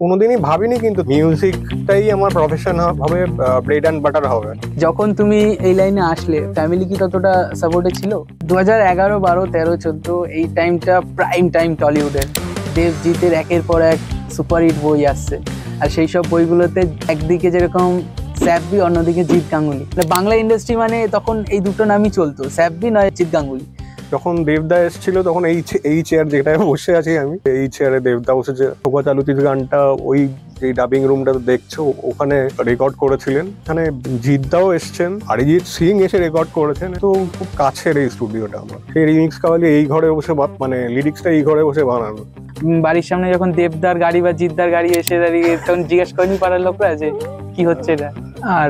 কোনোদিনই ভাবিনি কিন্তু মিউজিকটাই আমার প্রফেশন হবে, ব্রেড অ্যান্ড বাটার হবে। যখন তুমি এই লাইনে আসলে ফ্যামিলি কি ততটা সাপোর্টে ছিল? 2011, 12, 13, 14 এই টাইমটা প্রাইম টাইম টলিউডের। দেবজিতের একের পর এক সুপারহিট বই আসছে, আর সেই সব বইগুলোতে একদিকে যেরকম স্যাভি, অন্যদিকে জিৎ গাঙ্গুলি। বাংলা ইন্ডাস্ট্রি মানে তখন এই দুটো নামই চলতো, স্যাভি নয় জিৎ গাঙ্গুলি। যখন দেবদা এসেছিল তখন এই চেয়ার যেটায় বসে আছি আমি, এই চেয়ারে দেবদা বসেছে। শোভা চালুতির গানটা ওই যে ডাবিং রুমটা দেখছো ওখানে রেকর্ড করেছিলেন। এখানে জিৎদাও এসছেন, অরিজিৎ সিং এসে রেকর্ড করেছেন। তো খুব কাছের এই স্টুডিওটা আমার। সেই রিমিক্স কাওয়ালি এই ঘরে বসে মানে লিরিক্সটা এই ঘরে বসে বানানো। বাড়ির সামনে যখন দেবদার গাড়ি বা জিদ্দার গাড়ি এসে দাঁড়িয়ে তখন জিজ্ঞেস করেনি পাড়ার লোকরা যে কি হচ্ছে এটা? আর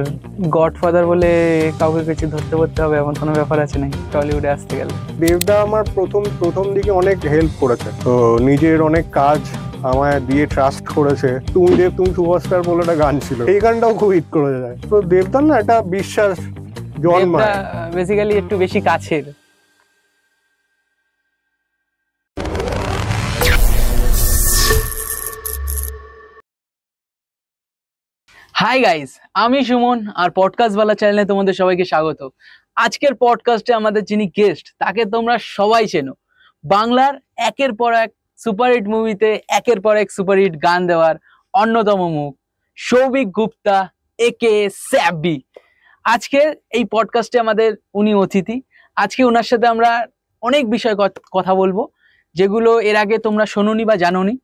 গডফাদার বলে কাউকে কিছু ধরতে পড়তে হবে এমন কোনো ব্যাপার আছে নাকি টলিউডে আসতে গেলে? দেবদা আমার প্রথম দিকে অনেক হেল্প করেছে, তো নিজের অনেক কাজ আমায় দিয়ে ট্রাস্ট করেছে। তুমি দেব তুমি সুপারস্টার বলে একটা গান ছিল, এই গানটাও খুব হিট করে যায়। তো দেবদার না একটা বিশ্বাস জন্মায়, বেসিক্যালি একটু বেশি কাছের। হাই গাইস, আমি সুমন আর পডকাস্ট বালা চ্যানেলে তোমাদের সবাইকে স্বাগত। আজকের পডকাস্টে আমাদের যিনি গেস্ট তাকে তোমরা সবাই চেনো। বাংলার একের পর এক সুপারহিট মুভিতে একের পর এক সুপারহিট গান দেওয়ার অন্যতম মুখ সৌভিক গুপ্তা একে স্যাভি। আজকে এই পডকাস্টে আমাদের উনি অতিথি। আজকে ওনার সাথে আমরা অনেক বিষয় কথা বলবো যেগুলো এর আগে তোমরা শোনোনি বা জানোনি।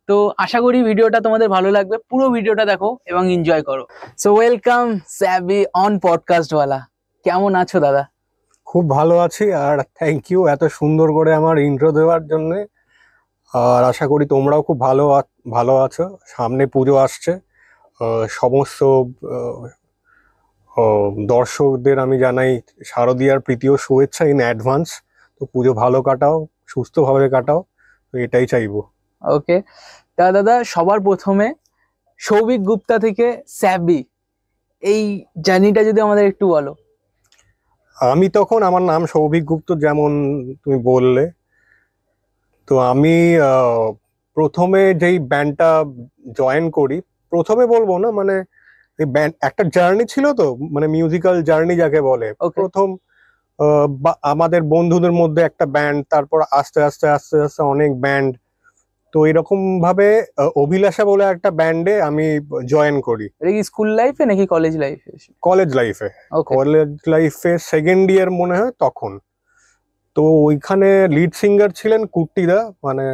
তো আশা করি ভিডিওটা তোমাদের ভালো লাগবে, পুরো ভিডিওটা দেখো এবং এনজয় করো। সো ওয়েলকাম স্যাভি অন পডকাস্ট ওয়ালা। কেমন আছো দাদা? খুব ভালো আছি, আর থ্যাংক ইউ এত সুন্দর করে আমার ইন্ট্রো দেওয়ার জন্য। আর আশা করি তোমরাও খুব ভালো আছো। সামনে পুজো আসছে, সমস্ত দর্শকদের আমি জানাই শারদীয়ার প্রীতি ও শুভেচ্ছা ইন অ্যাডভান্স। তো পুজো ভালো কাটাও, সুস্থভাবে কাটাও, তো এটাই চাইবো। ওকে, তা দাদা সবার প্রথমে সৌভিক গুপ্তা থেকে স্যাভি এই জার্নিটা যদি আমাদের একটু বলো। আমি তখন আমার নাম সৌভিক গুপ্ত, যেমন তুমি বললে। তো আমি প্রথমে যেই ব্যান্ডটা জয়েন করি, প্রথমে বলবো না, মানে এই ব্যান্ড একটা জার্নি ছিল, তো মানে মিউজিক্যাল জার্নি যাকে বলে। প্রথম আমাদের বন্ধুদের মধ্যে একটা ব্যান্ড, তারপর আস্তে আস্তে আস্তে আস্তে অনেক ব্যান্ড। তো এরকম ভাবে অভিলাষা বলে একটা ব্যান্ডে আমি জয়েন করি। এটা কি স্কুল লাইফে নাকি কলেজ লাইফে? কলেজ লাইফে সেকেন্ড ইয়ার মনে হয় তখন। তো ওইখানে লিড সিঙ্গার ছিলেন কুট্টিদা। মানে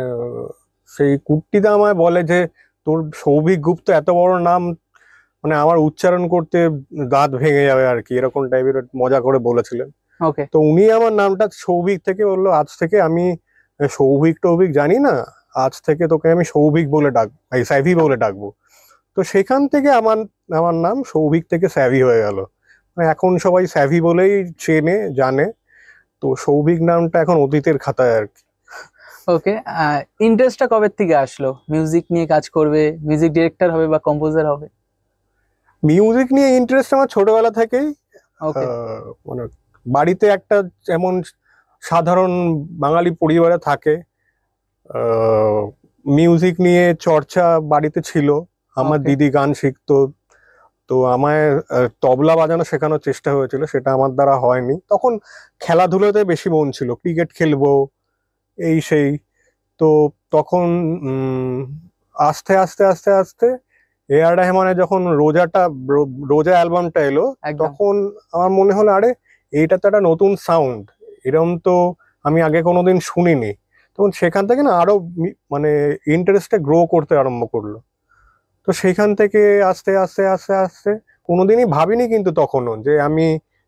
সেই কুট্টিদা আমায় বলে যে তোর সৌভিক গুপ্ত এত বড় নাম, মানে আমার উচ্চারণ করতে দাঁত ভেঙে যাবে আর কি, এরকম টাইপের মজা করে বলেছিলেন। তো উনি আমার নামটা সৌভিক থেকে বললো, আজ থেকে আমি সৌভিক জানি না, আজ থেকে তোকে আমি সৌভিক বলে ডাকবো, স্যাভি বলে ডাকবো। তো সেখান থেকে আমার নাম সৌভিক থেকে স্যাভি হয়ে গেল। এখন সবাই স্যাভি বলেই চেনে জানে। তো সৌভিক নামটা এখন অতীতের খাতায় আর কি। ওকে, ইন্টারেস্টটা কবে থেকে আসলো মিউজিক নিয়ে কাজ করবে, মিউজিক ডিরেক্টর হবে বা কম্পোজার হবে? মিউজিক নিয়ে ইন্টারেস্ট আমার ছোটবেলা থেকেই। মানে বাড়িতে একটা যেমন সাধারণ বাঙালি পরিবারে থাকে, মিউজিক নিয়ে চর্চা বাড়িতে ছিল। আমার দিদি গান শিখতো, তো আমায় তবলা বাজানো শেখানোর চেষ্টা হয়েছিল, সেটা আমার দ্বারা হয়নি। তখন খেলাধুলোতে বেশি মন ছিল, ক্রিকেট খেলবো এই সেই। তো তখন আস্তে আস্তে আস্তে আস্তে এআর রহমানের যখন রোজা অ্যালবামটা এলো, তখন আমার মনে হলো আরে এইটা তো একটা নতুন সাউন্ড, এরকম তো আমি আগে কোনোদিন শুনিনি। তখন সেখান থেকে না আরো মানে ইন্টারেস্টে গ্রো করতে আরম্ভ করলো। তো সেখান থেকে আস্তে আস্তে আস্তে আস্তে, কোনোদিনই ভাবিনি কিন্তু তখনও যে আমি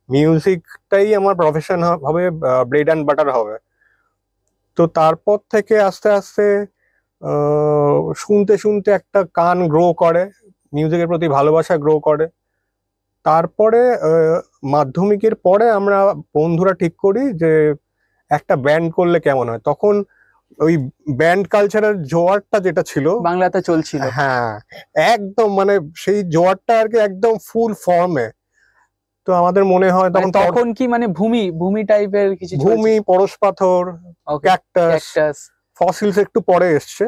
মিউজিকটাই আমার প্রফেশন হবে, ব্রেড অ্যান্ড বাটার হবে। তো তারপর থেকে আস্তে আস্তে শুনতে শুনতে একটা কান গ্রো করে, মিউজিকের প্রতি ভালোবাসা গ্রো করে। তারপরে মাধ্যমিকের পরে আমরা বন্ধুরা ঠিক করি যে একটা ব্যান্ড করলে কেমন হয়। তখন ওই ব্যান্ড কালচারের জোয়ারটা যেটা ছিল বাংলাতে চলছিল, হ্যাঁ একদম, মানে সেই জোয়ারটা আর কি একদম ফুল ফর্মে। তো আমাদের মনে হয় তখন কি মানে ভূমি টাইপের কিছু, ভূমি, পরশ পাথর, ক্যাকটাস, ফসিলস একটু পরে এসছে,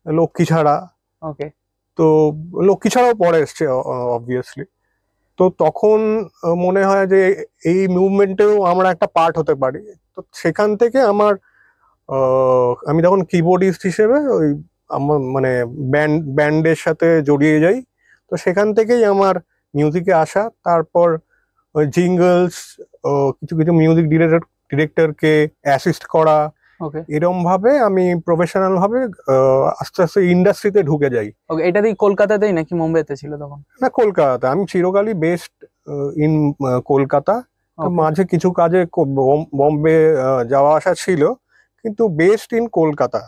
লক্ষ্মী ছাড়া। ওকে, তো লক্ষ্মী ছাড়াও পরে এসছে অবভিয়াসলি। তো তখন মনে হয় যে এই মুভমেন্টেও আমরা একটা পার্ট হতে পারি। তো সেখান থেকে আমি তখন কিবোর্ডিস্ট হিসেবে ওই আমার মানে ব্যান্ডের সাথে জড়িয়ে যাই। তো সেখান থেকেই আমার মিউজিকে আসা। তারপর ওই জিঙ্গলস, কিছু কিছু মিউজিক ডিরেক্টরকে অ্যাসিস্ট করা, ওকে এরম ভাবে আমি প্রফেশনাল ভাবে আস্তে আস্তে ইন্ডাস্ট্রিতে ঢুকে যাই। ওকে, এটাতেই কলকাতাতেই নাকি মুম্বাইতে ছিল তখন? না, কলকাতা। আমি চিরকালই বেস্ট ইন কলকাতা। তো Okay. মাঝে কিছু কাজে বম্বে যাওয়া আসা ছিল, কিন্তু বেস্ট ইন কলকাতা।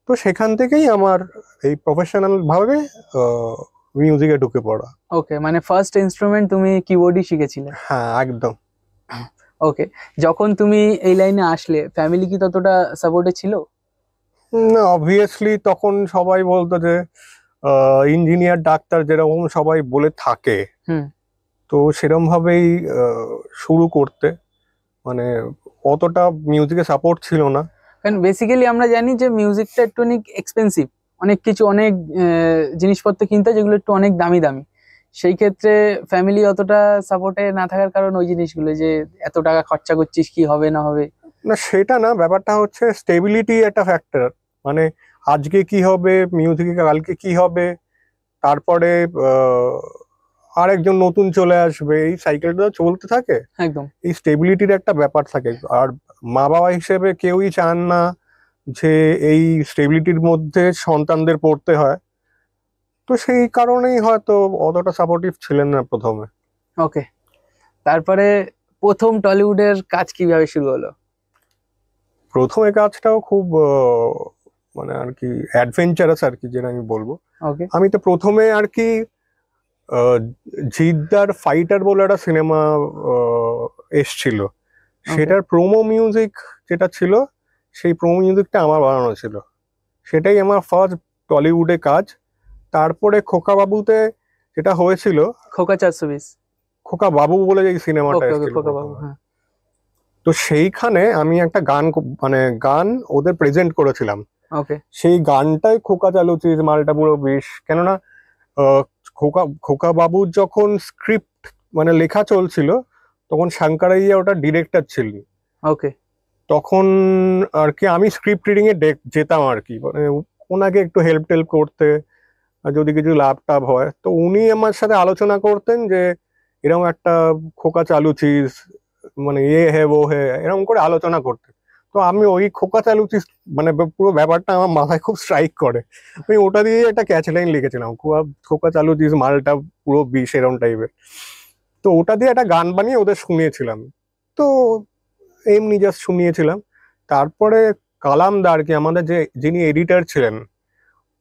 তো সেখান থেকেই আমার এই প্রফেশনাল ভাবে মিউজিকে ঢুকে পড়া। ওকে, মানে ফার্স্ট ইনস্ট্রুমেন্ট তুমি কিবোর্ডই শিখেছিলে? হ্যাঁ, একদম। ওকে, যখন তুমি এই লাইনে আসলে ফ্যামিলি কি ততটা সাপোর্টে ছিল? না, অবভিয়াসলি তখন সবাই বলতো যে ইঞ্জিনিয়ার, ডাক্তার যেরকম সবাই বলে থাকে, হুম। তো সেরকম ভাবেই শুরু করতে, মানে অতটা মিউজিকে সাপোর্ট ছিল না। কারণ বেসিক্যালি আমরা জানি যে মিউজিকটা একটু অনেক এক্সপেন্সিভ, অনেক কিছু, অনেক জিনিসপত্র কিনতে হয় যেগুলো একটু অনেক দামি দামি। সেই ক্ষেত্রে ফ্যামিলি অতটা সাপোর্টে না থাকার কারণ ওই জিনিসগুলো, যে এত টাকা খরচা করছিস, কি হবে না হবে। না, সেটা না, ব্যাপারটা হচ্ছে স্টেবিলিটি একটা ফ্যাক্টর। মানে আজকে কি হবে মিউজিকে, কালকে কি হবে, তারপরে আরেকজন নতুন চলে আসবে, এই সাইকেলটা চলতে থাকে। একদম। এই স্টেবিলিটির একটা ব্যাপার থাকে। আর মা বাবা হিসেবে কেউই চান না যে এই স্টেবিলিটির মধ্যে সন্তানদের পড়তে হয়। তো সেই কারণেই হয়তো অতটা সাপোর্টিভ ছিলেন না প্রথমে। ওকে, তারপরে প্রথম টলিউডের কাজ কিভাবে শুরু হলো? প্রথমে কাজটাও খুব মানে আর কি অ্যাডভেঞ্চারাস আর কি, যেটা আমি বলবো। ওকে। আমি তো প্রথমে আর কি জিদ্দার ফাইটার বলে একটা সিনেমা এসছিল, সেটার প্রোমো মিউজিক যেটা ছিল, সেই প্রোমো মিউজিকটা আমার বানানো ছিল। সেটাই আমার ফার্স্ট টলিউডে কাজ। তারপরে খোকা বাবুতে যেটা হয়েছিল, খোকা 420। খোকা বাবু বলে যে সিনেমাটা ওকে ওকে, এসেছিল খোকা বাবু, প্রথমে, হ্যাঁ। তো সেইখানে আমি একটা মানে গান ওদের প্রেজেন্ট করেছিলাম। ওকে সেই গানটাই খোকা চালুচিস মালটা পুরো বেশ, কেননা খোকা খোকা বাবুর যখন স্ক্রিপ্ট মানে লেখা চলছিল, তখন শঙ্করাইয়া ওটা ডিরেক্টর ছিলেন। ওকে। তখন আর কি আমি স্ক্রিপ্ট রিডিং এ যেতাম আর কি, মানে ওনাকে একটু হেল্প টেল্প করতে, আর যদি কিছু লাভ টাভ হয় তো উনি আমার সাথে আলোচনা করতেন যে এরকম একটা খোকা চালুচিস, মানে হে ও হে, এরকম করে আলোচনা করতেন। তো আমি ওই খোকা চালুচিস মানে পুরো ব্যাপারটা আমার মাথায় খুব স্ট্রাইক করে। আমি ওটা দিয়ে একটা ক্যাচ লাইন লিখেছিলাম, খোকা চালুচিস মালটা পুরো বিষ, এরকম টাইপের। তো ওটা দিয়ে একটা গান বানিয়ে ওদের শুনিয়েছিলাম। তো এমনি জাস্ট শুনিয়েছিলাম। তারপরে কালামদা আর কি, আমাদের যিনি এডিটর ছিলেন,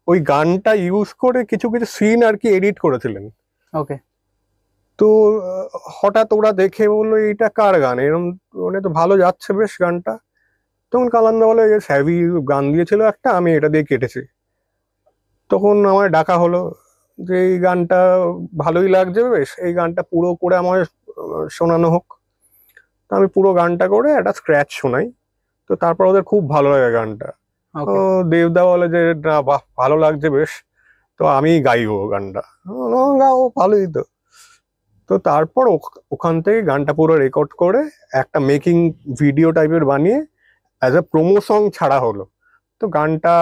ওই গানটা ইউজ করে কিছু কিছু সিন আর কি এডিট করেছিলেন। ওকে। তো হঠাৎ ওরা দেখে বললো এইটা কার গান, এরকম মানে তো ভালো যাচ্ছে বেশ গানটা। তখন কালামদা বলে যে স্যাভি গান দিয়েছিল একটা, আমি এটা দিয়ে কেটেছি। তখন আমার ডাকা হলো যে এই গানটা ভালোই লাগছে বেশ, এই গানটা পুরো করে আমার শোনানো হোক। তো আমি পুরো গানটা করে একটা স্ক্র্যাচ শোনাই। তো তারপর ওদের খুব ভালো লাগে গানটা। তো ওকে। দেবদা বলে যে না, বাহ ভালো লাগছে বেশ, তো আমি গাইবো গানটা। আমি বললাম, গাও, ভালোই তো। তো তারপর ওখান থেকে গানটা পুরো রেকর্ড করে একটা মেকিং ভিডিও টাইপের বানিয়ে অ্যাজ এ প্রোমো সং ছাড়া হলো। তো গানটা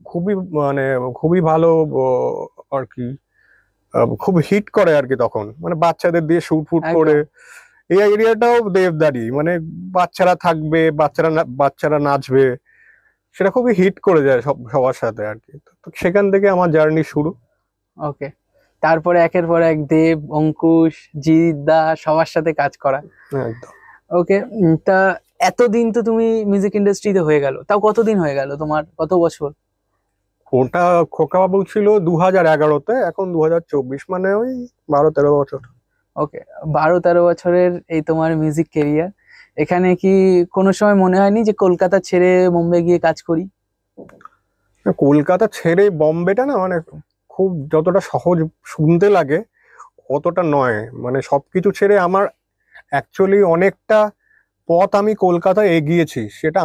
খুবই মানে খুবই ভালো আর কি, খুব হিট করে আর কি তখন, মানে বাচ্চাদের দিয়ে শুট ফুট করে। এই আইডিয়াটাও দেবদারি, মানে বাচ্চারা থাকবে, বাচ্চারা নাচবে, সেটা খুবই হিট করে যায় সবার সাথে আর কি। তো সেখান থেকে আমার জার্নি শুরু। ওকে, তারপরে একের পর এক দেব, অঙ্কুশ, জিদা সবার সাথে কাজ করা। একদম। ওকে, তা এতদিন তো তুমি মিউজিক ইন্ডাস্ট্রিতে হয়ে গেল, তাও কতদিন হয়ে গেল তোমার, কত বছর? ওটা খোকাবাবু ছিল 2011-তে, এখন 2024, মানে ওই 12-13 বছর। ওকে, 12-13 বছরের এই তোমার মিউজিক কেরিয়ার, এখানে কি কোনো সময় মনে হয়নি যে কলকাতা ছেড়ে মুম্বাই গিয়ে কাজ করি? কলকাতা ছেড়ে বম্বেটা না, মানে খুব যতটা সহজ শুনতে লাগে অতটা নয়। মানে সবকিছু ছেড়ে আমার অ্যাকচুয়ালি অনেকটা পথ আমি কলকাতায় এগিয়েছি, সেটা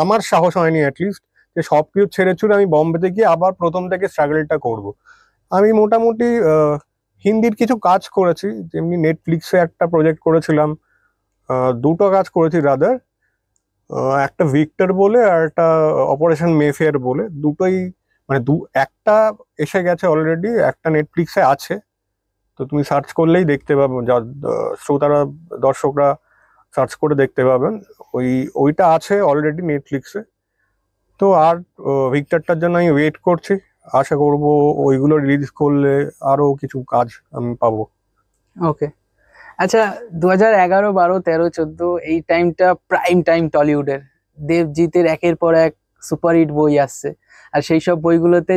আমার সাহস হয়নি অ্যাটলিস্ট, যে সবকিছু ছেড়ে ছুড়ে আমি বম্বেতে গিয়ে আবার প্রথম থেকে স্ট্রাগলটা করব। আমি মোটামুটি হিন্দির কিছু কাজ করেছি, যেমনি নেটফ্লিক্সে একটা প্রজেক্ট করেছিলাম, দুটো কাজ করেছি রাদার। একটা ভিক্টর বলে আর একটা অপারেশন মেফেয়ার বলে, দুটোই মানে একটা এসে গেছে অলরেডি, একটা নেটফ্লিক্সে আছে। তো তুমি সার্চ করলেই দেখতে পাবে, শ্রোতারা দর্শকরা সার্চ করে দেখতে পাবেন। ওইটা আছে অলরেডি নেটফ্লিক্সে। তো আর ভিক্টরটার জন্য আমি ওয়েট করছি, আশা করব ওইগুলো রিলিজ করলে আরো কিছু কাজ আমি পাবো। ওকে, আচ্ছা, 2011, 12, 13, 14 এই টাইমটা প্রাইম টাইম টলিউডের। দেবজিতের একের পর এক সুপারহিট বই আসছে, আর সেই সব বইগুলোতে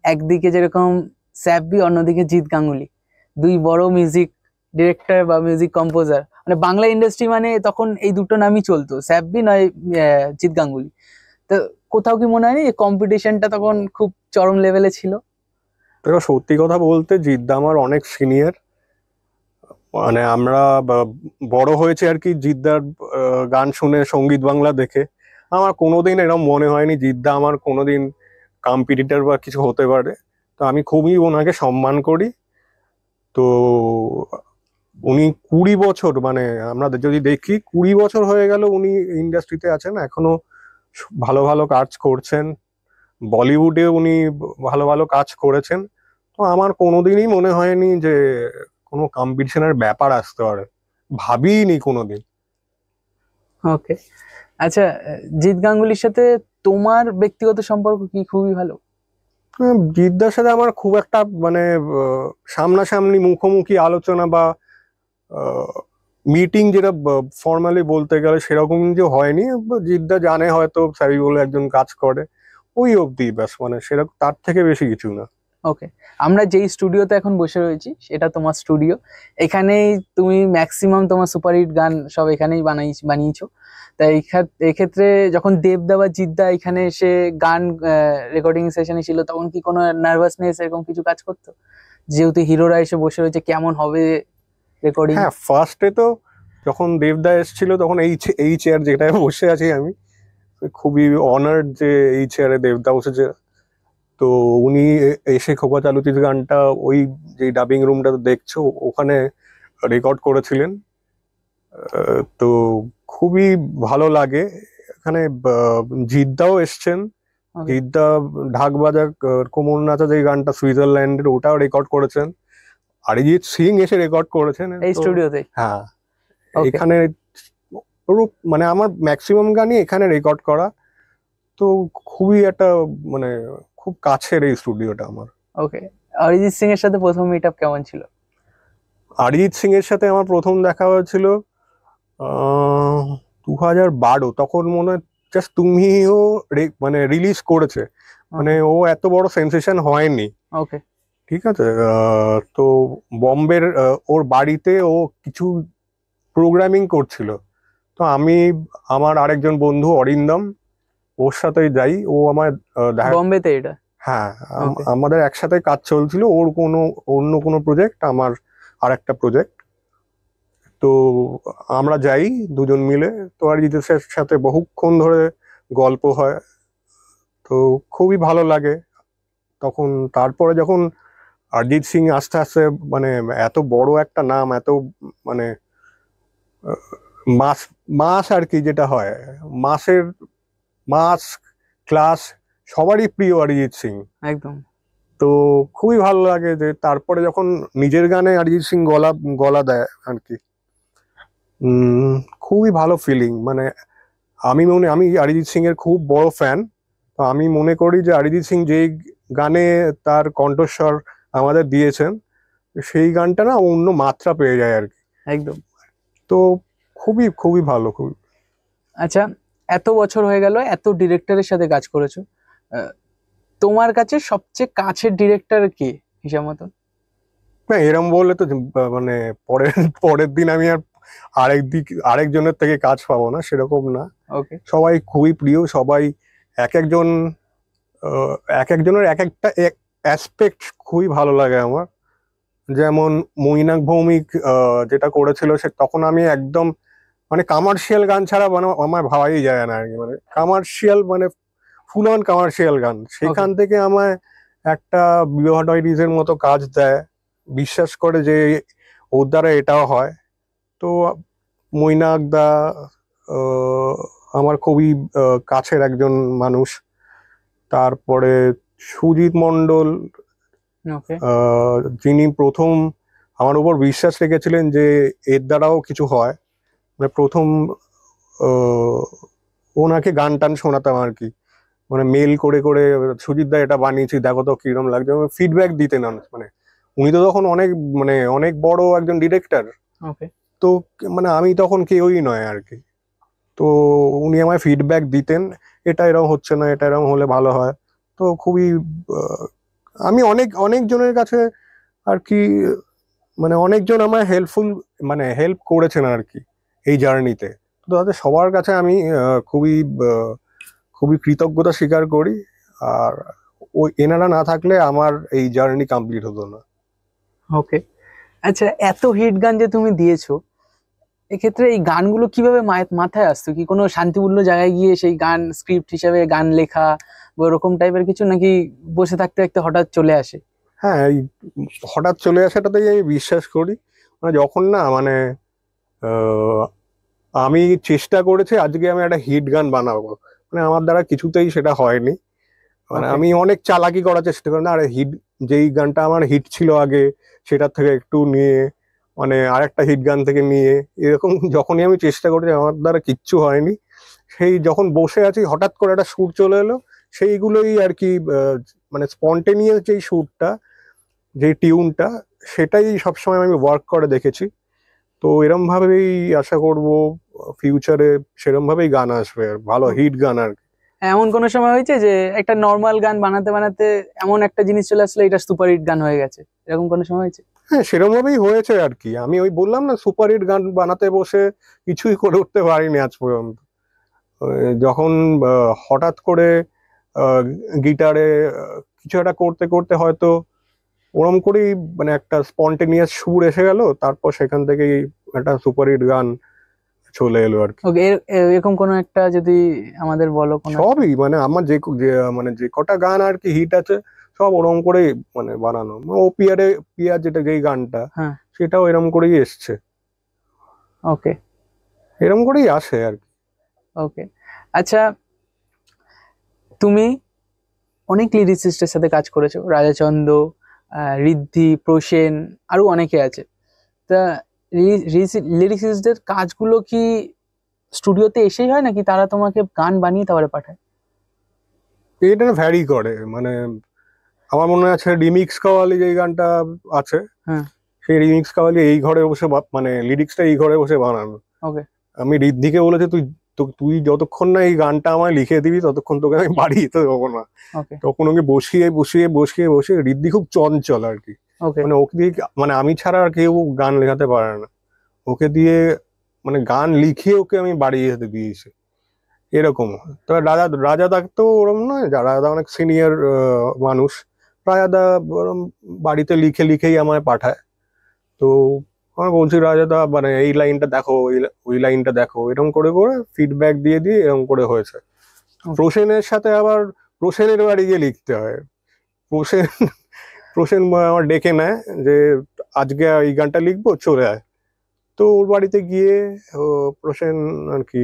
একদিকে যেরকম স্যাভি, অন্যদিকে জিৎ গাঙ্গুলি, দুই বড় মিউজিক ডিরেক্টর বা মিউজিক কম্পোজার। মানে বাংলা ইন্ডাস্ট্রি মানে তখন এই দুটো নামই চলতো, স্যাভি নয় জিৎ গাঙ্গুলি। তো কোথাও কি মনে হয়নি যে কম্পিটিশনটা তখন খুব চরম লেভেলে ছিল? দেখো, সত্যি কথা বলতে জিদ্দা আমার অনেক সিনিয়র। মানে আমরা বড় হয়েছে আর কি জিদ্দার গান শুনে, সঙ্গীত বাংলা দেখে। আমার কোনোদিন এরকম মনে হয়নি জিদ্দা আমার কোনোদিন কম্পিটিটর বা কিছু হতে পারে। তো আমি খুবই ওনাকে সম্মান করি। তো উনি 20 বছর, মানে আমরা যদি দেখি 20 বছর হয়ে গেল উনি ইন্ডাস্ট্রিতে আছেন, এখনো ভালো ভালো কাজ করছেন। বলিউডে উনি ভালো ভালো কাজ করেছেন। তো আমার কোনোদিনই মনে হয়নি যে কোনো কম্পিটিশনের ব্যাপার আসতে পারে, ভাবিনি কোনোদিন। ওকে, আচ্ছা, জিৎ গাঙ্গুলির সাথে তোমার ব্যক্তিগত সম্পর্ক কি খুবই ভালো? জিদ্দার সাথে আমার খুব একটা মানে সামনাসামনি মুখোমুখি আলোচনা বা মিটিং, যেটা ফর্মালি বলতে গেলে সেরকম যে হয়নি। জিদ্দা জানে হয়তো সাবি বলে একজন কাজ করে, ওই অবধি ব্যাস, মানে সেরকম, তার থেকে বেশি কিছু না। ওকে, আমরা যেই স্টুডিওতে এখন বসে রয়েছি সেটা তোমার স্টুডিও। এখানেই তুমি ম্যাক্সিমাম তোমার সুপারহিট গান সব এখানেই বানিয়েছো। তাই এক্ষেত্রে যখন দেবদা বা জিদ্দা এখানে এসে গান রেকর্ডিং সেশনে ছিল, তখন কি কোনো নার্ভাসনেস এরকম কিছু কাজ করতো? যেহেতু হিরোরা এসে বসে রয়েছে, কেমন হবে রেকর্ডিং? হ্যাঁ, ফার্স্টে তো যখন দেবদা এসেছিল তখন এই চেয়ার যেটায় বসে আছি আমি, খুবই অনার্ড যে এই চেয়ারে দেবদা বসেছে। তো উনি এসে খোকা চালুচির গানটা ওই যে ডাবিং রুমটা দেখছো ওখানে রেকর্ড করেছিলেন। তো খুবই ভালো লাগে। এখানে জিদ্দাও এসছেন। Okay. জিদ্দা ঢাক বাজা কোমর নাচা যে গানটা সুইজারল্যান্ডের, ওটাও রেকর্ড করেছেন। অরিজিৎ সিং এসে রেকর্ড করেছেন এই তো। স্টুডিওতে? হ্যাঁ, Okay. এখানে মানে আমার ম্যাক্সিমাম গানই এখানে রেকর্ড করা। তো খুবই একটা মানে খুব কাছের এই স্টুডিওটা আমার। ওকে, অরিজিৎ সিং এর সাথে প্রথম মিট আপ কেমন ছিল? অরিজিৎ সিং এর সাথে আমার প্রথম দেখা হয়েছিল 2012, তখন মনে হয় জাস্ট তুমিও মানে রিলিজ করেছে, মানে ও এত বড় সেন্সেশন হয়নি। ওকে, ঠিক আছে, তো বম্বের ওর বাড়িতে ও কিছু প্রোগ্রামিং করছিল। তো আমি, আমার আরেকজন বন্ধু অরিন্দম, ওর সাথেই যাই। ও আমার বম্বেতে এটা? হ্যাঁ, Okay. আমাদের একসাথে কাজ চলছিল। ওর অন্য কোনো প্রজেক্ট, আমার আরেকটা প্রজেক্ট। তো আমরা যাই দুজন মিলে। তো অরিজিতের সাথে বহুক্ষণ ধরে গল্প হয়। তো খুবই ভালো লাগে তখন। তারপরে যখন অরিজিৎ সিং আস্তে আস্তে মানে এত বড় একটা নাম, এত মানে মাস মাস আর কি, যেটা হয় মাস ক্লাস, সবারই প্রিয় অরিজিৎ সিং। একদম। তো খুবই ভালো লাগে যে তারপরে যখন নিজের গানে অরিজিৎ সিং গলা গলা দেয় আর কি, খুবই ভালো ফিলিং। মানে আমি অরিজিৎ সিং এর খুব বড় ফ্যান। তো আমি মনে করি যে অরিজিৎ সিং যেই গানে তার কণ্ঠস্বর আমাদের দিয়েছেন, সেই গানটা না অন্য মাত্রা পেয়ে যায় আর কি। একদম। তো খুবই খুবই ভালো, খুবই। আচ্ছা, এত বছর হয়ে গেল, এত ডিরেক্টরের সাথে কাজ করেছো, তোমার কাছে সবচেয়ে কাছের ডিরেক্টর কে হিসাব মতন? না, এরম বললে তো মানে পরের পরের দিন আমি আর আরেকজনের থেকে কাজ পাবো না, সেরকম না। ওকে। সবাই খুবই প্রিয়, সবাই এক একজন এক একজনের এক একটা অ্যাসপেক্ট খুবই ভালো লাগে আমার। যেমন মৈনাক ভৌমিক যেটা করেছিল, সে তখন আমি একদম মানে কমার্শিয়াল গান ছাড়া মানে আমার ভাবাই যায় না আর কি। মানে কমার্শিয়াল, মানে ফুল অন কমার্শিয়াল গান, সেখান থেকে আমায় একটা বিবাহ ডায়েরিজের মতো কাজ দেয়, বিশ্বাস করে যে ওর দ্বারা এটাও হয়। তো মৈনাক দা আমার খুবই কাছের একজন মানুষ। তারপরে সুজিত মণ্ডল, ওকে। যিনি প্রথম আমার উপর বিশ্বাস রেখেছিলেন যে এর দ্বারাও কিছু হয়। মানে প্রথম আহ, ওনাকে গান টান শোনাতাম আর কি, মানে মেল করে করে, সুজিত দা এটা বানিয়েছি দেখো তো কিরকম লাগছে, ফিডব্যাক দিতেন মানে উনি তো তখন অনেক, মানে অনেক বড় একজন ডিরেক্টর। ওকে। তো মানে আমি তখন কেউই নয় আর কি। তো উনি আমায় ফিডব্যাক দিতেন, এটা এরকম হচ্ছে না, এটা এরকম হলে ভালো হয়। তো খুবই আহ, আমি অনেক অনেক জনের কাছে আর কি, মানে অনেকজন আমায় হেল্পফুল, মানে হেল্প করেছেন আর কি এই জার্নিতে। তো তাদের সবার কাছে আমি আহ, খুবই কৃতজ্ঞতা স্বীকার করি। আর ওই এনারা না থাকলে আমার এই জার্নি কমপ্লিট হতো না। ওকে। আচ্ছা, এত হিট গান যে তুমি দিয়েছো, এক্ষেত্রে এই গানগুলো কিভাবে মাথায় আসতো? কি কোনো শান্তিপূর্ণ জায়গায় গিয়ে সেই গান স্ক্রিপ্ট হিসাবে গান লেখা বা ওরকম টাইপের কিছু, নাকি বসে থাকতে থাকতে হঠাৎ চলে আসে? হ্যাঁ, এই হঠাৎ চলে আসাটাতেই আমি বিশ্বাস করি। মানে যখন না, মানে আহ, আমি চেষ্টা করেছি আজকে আমি একটা হিট গান বানাবো, মানে আমার দ্বারা কিছুতেই সেটা হয়নি। মানে ওকে। আমি অনেক চালাকি করার চেষ্টা করি, না আরে হিট, যেই গানটা আমার হিট ছিল আগে সেটার থেকে একটু নিয়ে, মানে আরেকটা হিট গান থেকে নিয়ে, এরকম যখনই আমি চেষ্টা করেছি আমার দ্বারা কিচ্ছু হয়নি। সেই যখন বসে আছি হঠাৎ করে একটা সুর চলে এলো, সেইগুলোই আর কি, মানে স্পন্টেনিয়াস যেই সুরটা, যেই টিউনটা, সেটাই সবসময় আমি ওয়ার্ক করে দেখেছি। তো এরম ভাবেই আশা করব ফিউচারে সেরম ভাবেই গান আসবে, আর ভালো হিট গান আর কি। এমন কোনো সময় হয়েছে যে একটা নর্মাল গান বানাতে বানাতে এমন একটা জিনিস চলে আসলো এটা সুপার হিট গান হয়ে গেছে, এরকম কোনো সময় হয়েছে? হ্যাঁ, সেরম ভাবেই হয়েছে আর কি। আমি ওই বললাম না, সুপার হিট গান বানাতে বসে কিছুই করে উঠতে পারিনি আজ পর্যন্ত। যখন হঠাৎ করে গিটারে কিছু একটা করতে করতে হয়তো ওরম করেই, মানে একটা স্পন্টেনিয়াস সুর এসে গেল, তারপর সেখান থেকেই একটা সুপার হিট গান চলে এলো আর কি। ওকে। এরকম কোনো একটা যদি আমাদের বলো কোনো একটা। সবই মানে আমার মানে যে কটা গান আর কি হিট আছে, সব ওরম করেই মানে বানানো। ও পিয়ারে, পিয়ার যেটা যেই গানটা, হ্যাঁ। সেটাও এরম করেই এসছে, ওকে। এরম করেই আসে আর কি। ওকে। আচ্ছা, তুমি অনেক লিরিসিস্টের সাথে কাজ করেছো, রাজাচন্দ, ঋদ্ধি, প্রসেন, আরো অনেকে আছে। তা লিরিসিস্টদের কাজগুলো কি স্টুডিওতে এসেই হয়, নাকি তারা তোমাকে গান বানিয়ে তারপরে পাঠায়? এটা ভ্যারি করে, মানে আমার মনে আছে রিমিক্স কাওয়ালি যেই গানটা আছে, হ্যাঁ। সেই রিমিক্স কাওয়ালি এই ঘরে বসে মানে লিরিক্সটা এই ঘরে বসে বানানো। ওকে। আমি ঋদ্ধিকে বলেছি, তুই যতক্ষণ না এই গানটা আমায় লিখে দিবি ততক্ষণ তোকে আমি বাড়ি যেতে দেবো না। ওকে। তখন ওকে বসিয়ে বসিয়ে বসিয়ে বসিয়ে, ঋদ্ধি খুব চঞ্চল আর কি, ওকে। মানে ওকে দিয়ে, মানে আমি ছাড়া আর কেউ গান লেখাতে পারে না। ওকে দিয়ে মানে গান লিখিয়ে ওকে আমি বাড়ি যেতে দিয়েছি, এরকম। তবে রাজাদা তো ওরম নয়, রাজাদা অনেক সিনিয়র মানুষ। রাজাদা ওরম বাড়িতে লিখে লিখেই আমায় পাঠায়। তো আমি বলছি রাজাদা মানে এই লাইনটা দেখো, ওই লাইনটা দেখো, এরকম করে করে ফিডব্যাক দিয়ে দিয়ে এরকম করে হয়েছে। প্রসেনের সাথে আবার প্রসেনের বাড়ি গিয়ে লিখতে হয়। প্রসেন প্রসেন আমার ডেকে নেয় যে আজকে এই গানটা লিখবো, চলে আয়। তো ওর বাড়িতে গিয়ে প্রসেন আর কি,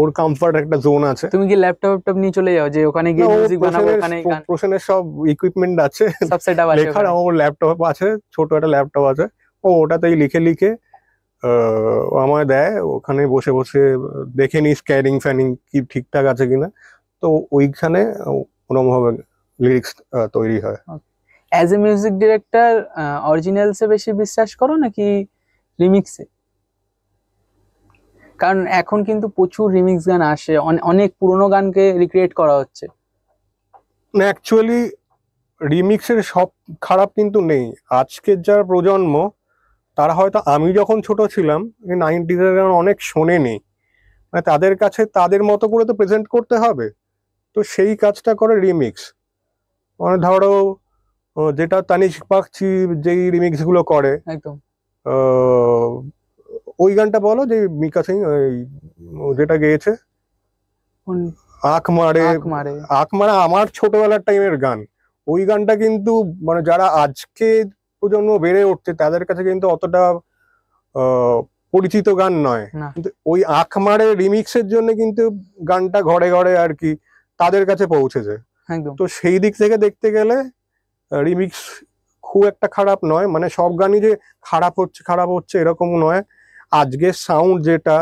ওর কমফর্ট একটা জোন আছে। তুমি কি ল্যাপটপ নিয়ে চলে যাও যে ওখানে না, গিয়ে ও মিউজিক বানাবো, ওখানে গান? প্রসেনের সব ইকুইপমেন্ট আছে, সব সেটআপ আছে লেখার। ওখানে? আমার ল্যাপটপ আছে, ছোট একটা ল্যাপটপ আছে। ও ওটাতেই লিখে লিখে ও আমায় দেয়, ওখানে বসে বসে দেখে নি স্ক্যানিং ফ্যানিং কি ঠিকঠাক আছে কিনা। তো ওইখানে ওরকম ভাবে লিরিক্স তৈরি হয়। অ্যাজ এ মিউজিক ডিরেক্টর অরিজিনালসে বেশি বিশ্বাস করো নাকি রিমিক্সে? কারণ এখন কিন্তু প্রচুর রিমিক্স গান আসে, অনেক পুরোনো গানকে রিক্রিয়েট করা হচ্ছে। না, অ্যাকচুয়ালি রিমিক্সের সব খারাপ কিন্তু নেই। আজকের যারা প্রজন্ম, তারা হয়তো আমি যখন ছোট ছিলাম নাইনটিজের গান অনেক শোনেনি, মানে তাদের কাছে তাদের মতো করে তো প্রেজেন্ট করতে হবে। তো সেই কাজটা করে রিমিক্স। মানে ধরো যেটা তানিস্ক বাগচি যেই রিমিক্স গুলো করে, একদম। আহ, ওই গানটা বলো যে মিকা সিং যেটা গেয়েছে, কোন? আঁখ মারে। আঁখ মারে। আঁখ মারা আমার ছোটবেলার টাইমের গান। ওই গানটা কিন্তু মানে যারা আজকে প্রজন্ম বেড়ে উঠছে তাদের কাছে কিন্তু অতটা পরিচিত গান নয়, না। কিন্তু ওই আঁখ মারে রিমিক্সের জন্য কিন্তু গানটা ঘরে ঘরে আর কি তাদের কাছে পৌঁছেছে। একদম। তো সেই দিক থেকে দেখতে গেলে রিমিক্স খুব একটা খারাপ নয়, মানে সব গানই যে খারাপ হচ্ছে এরকম নয়। আজকের সাউন্ড যেটা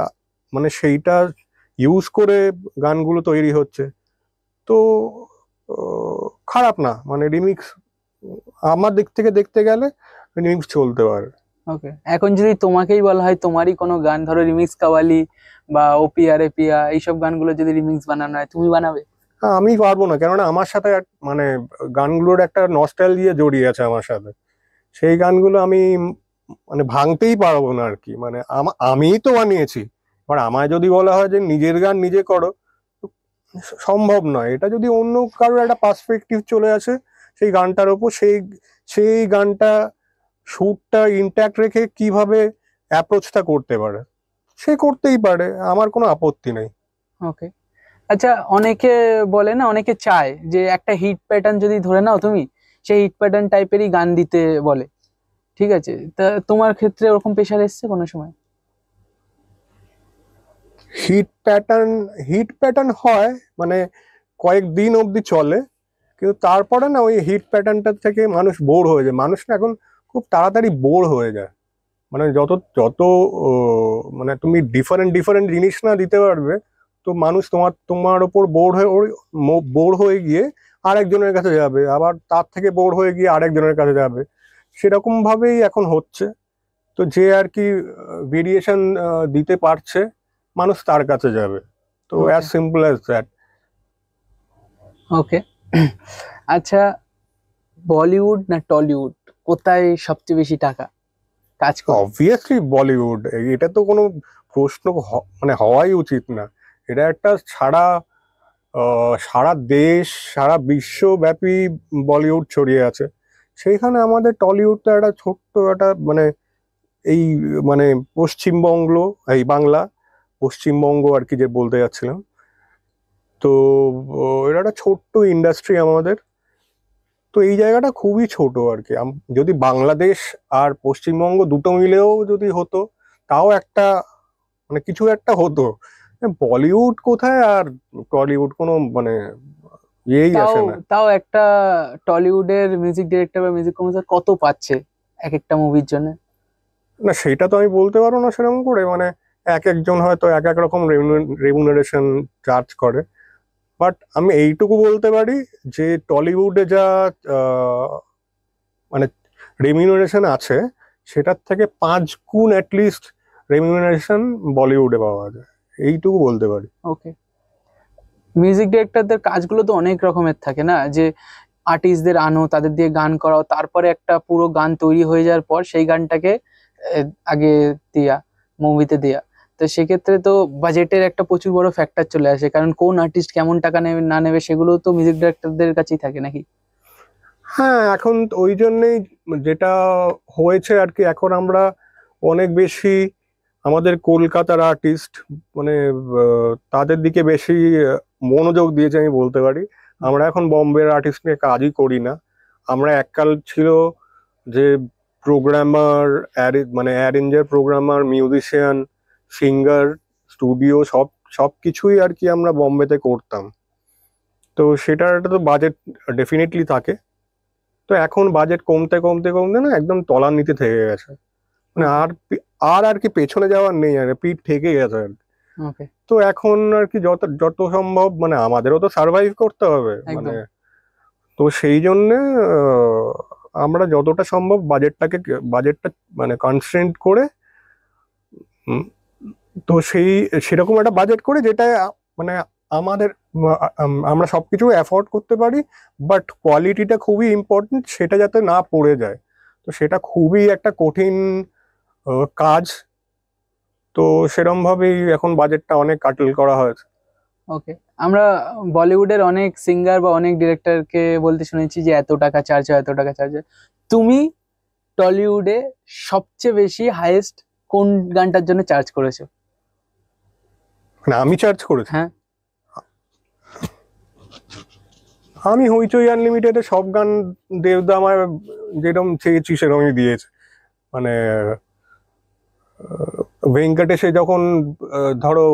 মানে সেইটা ইউজ করে গানগুলো তৈরি হচ্ছে, তো খারাপ না, মানে রিমিক্স আমার দিক থেকে দেখতে গেলে রিমিক্স চলতে পারে। ওকে, এখন যদি তোমাকেই বলা হয় তোমারই কোনো গান, ধরো রিমিক্স কাওয়ালি বা ওপিয়া রেপিয়া এইসব গানগুলো যদি রিমিক্স বানানো হয়, তুমি বানাবে? হ্যাঁ, আমি পারবো না, কেননা আমার সাথে মানে গানগুলোর একটা নস্টালজিয়া জড়িয়ে আছে আমার সাথে। সেই গানগুলো আমি মানে ভাঙতেই পারবো না আর কি, মানে আমিই তো বানিয়েছি। এবার আমায় যদি বলা হয় যে নিজের গান নিজে করো, তো সম্ভব নয়। এটা যদি অন্য কারোর একটা পার্সপেক্টিভ চলে আসে সেই গানটার ওপর, সেই গানটা সুরটা ইন্ট্যাক্ট রেখে কিভাবে অ্যাপ্রোচটা করতে পারে, সে করতেই পারে, আমার কোনো আপত্তি নেই। ওকে, আচ্ছা, অনেকে বলে না, অনেকে চায় যে একটা হিট প্যাটার্ন যদি ধরে নাও তুমি, সেই হিট প্যাটার্ন টাইপেরই গান দিতে বলে, ঠিক আছে? তা তোমার ক্ষেত্রে ওরকম প্রেশার এসছে কোনো সময়? হিট প্যাটার্ন হয়, মানে কয়েকদিন অবধি চলে, কিন্তু তারপরে না ওই হিট প্যাটার্নটা থেকে মানুষ বোর হয়ে যায়। মানুষ না এখন খুব তাড়াতাড়ি বোর হয়ে যায়, মানে যত যত মানে তুমি ডিফারেন্ট ডিফারেন্ট জিনিস না দিতে পারবে, তো মানুষ তোমার ওপর বোর হয়ে গিয়ে আরেকজনের কাছে যাবে, আবার তার থেকে বোর হয়ে গিয়ে আরেকজনের কাছে যাবে। সেরকম ভাবেই এখন হচ্ছে। তো যে আর কি ভেরিয়েশন দিতে পারছে মানুষ তার কাছে যাবে। তো Okay. As simple as that. Okay, আচ্ছা, বলিউড না টলিউড, কোথায় সবচেয়ে বেশি টাকা কাজ করে? অবভিয়াসলি বলিউড, এটা তো কোনো প্রশ্ন মানে হওয়াই উচিত না। এটা একটা সারা দেশ, সারা বিশ্বব্যাপী বলিউড ছড়িয়ে আছে। সেইখানে আমাদের টলিউডটা একটা ছোট্ট একটা মানে এই মানে পশ্চিমবঙ্গ আর কি যে বলতে যাচ্ছিলাম। তো এটা একটা ছোট্ট ইন্ডাস্ট্রি আমাদের। তো এই জায়গাটা খুবই ছোট আর কি। যদি বাংলাদেশ আর পশ্চিমবঙ্গ দুটো মিলেও যদি হতো, তাও একটা মানে কিছু একটা হতো। বলিউড কোথায় আর টলিউড কোনো মানে ইয়েই তাও আসে না। তাও একটা টলিউডের মিউজিক ডিরেক্টর বা মিউজিক কম্পোজার কত পাচ্ছে এক একটা মুভির জন্য? না, সেটা তো আমি বলতে পারবো না সেরকম করে, মানে এক একজন হয়তো এক এক রকম রেমুনারেশন চার্জ করে। বাট আমি এইটুকু বলতে পারি যে টলিউডে যা মানে রেমিউনারেশন আছে, সেটার থেকে 5 গুণ অ্যাটলিস্ট রেমিউনারেশন বলিউডে পাওয়া যায়, এইটুকু বলতে পারি। ওকে, মিউজিক ডিরেক্টরদের কাজগুলো তো অনেক রকমের থাকে না, যে আর্টিস্টদের আনো, তাদের দিয়ে গান করাও, তারপরে একটা পুরো গান তৈরি হয়ে যাওয়ার পর সেই গানটাকে আগে দিয়া মুভিতে দেয়া। তো সেক্ষেত্রে তো বাজেটের একটা প্রচুর বড় ফ্যাক্টর চলে আসে, কারণ কোন আর্টিস্ট কেমন টাকা নেবে না নেবে সেগুলো তো মিউজিক ডিরেক্টরদের কাছেই থাকে নাকি? হ্যাঁ, এখন ওই জন্যেই যেটা হয়েছে আর কি, এখন আমরা অনেক বেশি আমাদের কলকাতার আর্টিস্ট মানে তাদের দিকে বেশি মনোযোগ দিয়েছে আমি বলতে পারি। আমরা এখন বম্বের আর্টিস্ট নিয়ে কাজই করি না। আমরা এককাল ছিল যে প্রোগ্রামার, মানে arranger, programmer, musician, singer, studio সব কিছুই আর কি আমরা বম্বেতে করতাম। তো সেটার একটা তো বাজেট ডেফিনেটলি থাকে। তো এখন বাজেট কমতে কমতে কমতে না একদম তলার নিচে থেকে গেছে, মানে আর কি পেছনে যাওয়ার নেই, আর পিঠ থেকে গেছে আর কি। ওকে, তো এখন আর কি যত যত সম্ভব মানে আমাদেরও তো সার্ভাইভ করতে হবে, মানে একদম। তো সেই জন্য আমরা যতটা সম্ভব বাজেটটা মানে কনস্ট্রেন্ট করে, উম, তো সেরকম একটা বাজেট করে যেটা মানে আমাদের আমরা সবকিছু অ্যাফোর্ড করতে পারি, বাট কোয়ালিটিটা খুবই ইম্পর্টেন্ট, সেটা যাতে না পড়ে যায়। তো সেটা খুবই একটা কঠিন কাজ। তো সেরম ভাবেই এখন বাজেটটা অনেক কাটল করা হয়েছে। ওকে, আমরা বলিউডের অনেক সিঙ্গার বা অনেক ডিরেক্টরকে বলতে শুনেছি যে এত টাকা চার্জ হয়, এত টাকা চার্জ হয়। তুমি টলিউডে সবচেয়ে বেশি হাইয়েস্ট কোন গানটার জন্য চার্জ করেছো? মানে আমি চার্জ করেছি, হ্যাঁ। আমি হইচই আনলিমিটেডে সব গান দেবদা আমার যেরকম চেয়েছি সেরকমই দিয়েছে। মানে ভেঙ্কটেশে যখন ধরো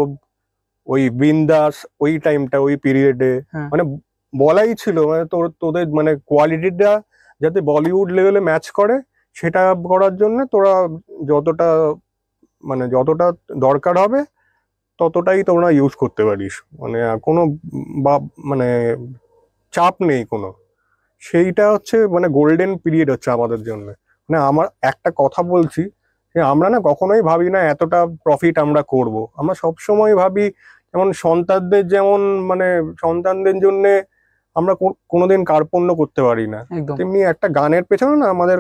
ওই বিন্দাস ওই টাইমটা ওই পিরিয়ডে হ্যাঁ। মানে বলাই ছিল মানে তোদের মানে কোয়ালিটিটা যাতে বলিউড লেভেলে ম্যাচ করে সেটা করার জন্য তোরা যতটা মানে যতটা দরকার হবে ততটাই তোমরা ইউজ করতে পারিস, মানে কোনো বা মানে চাপ নেই কোনো। সেইটা হচ্ছে মানে গোল্ডেন পিরিয়ড হচ্ছে আমাদের জন্য। মানে আমার একটা কথা বলছি যে আমরা না কখনোই ভাবি না এতটা প্রফিট আমরা করব, আমরা সবসময় ভাবি যেমন সন্তানদের যেমন মানে সন্তানদের জন্য আমরা কোনোদিন কার্পণ্য করতে পারি না, একদম। তেমনি একটা গানের পেছনে না আমাদের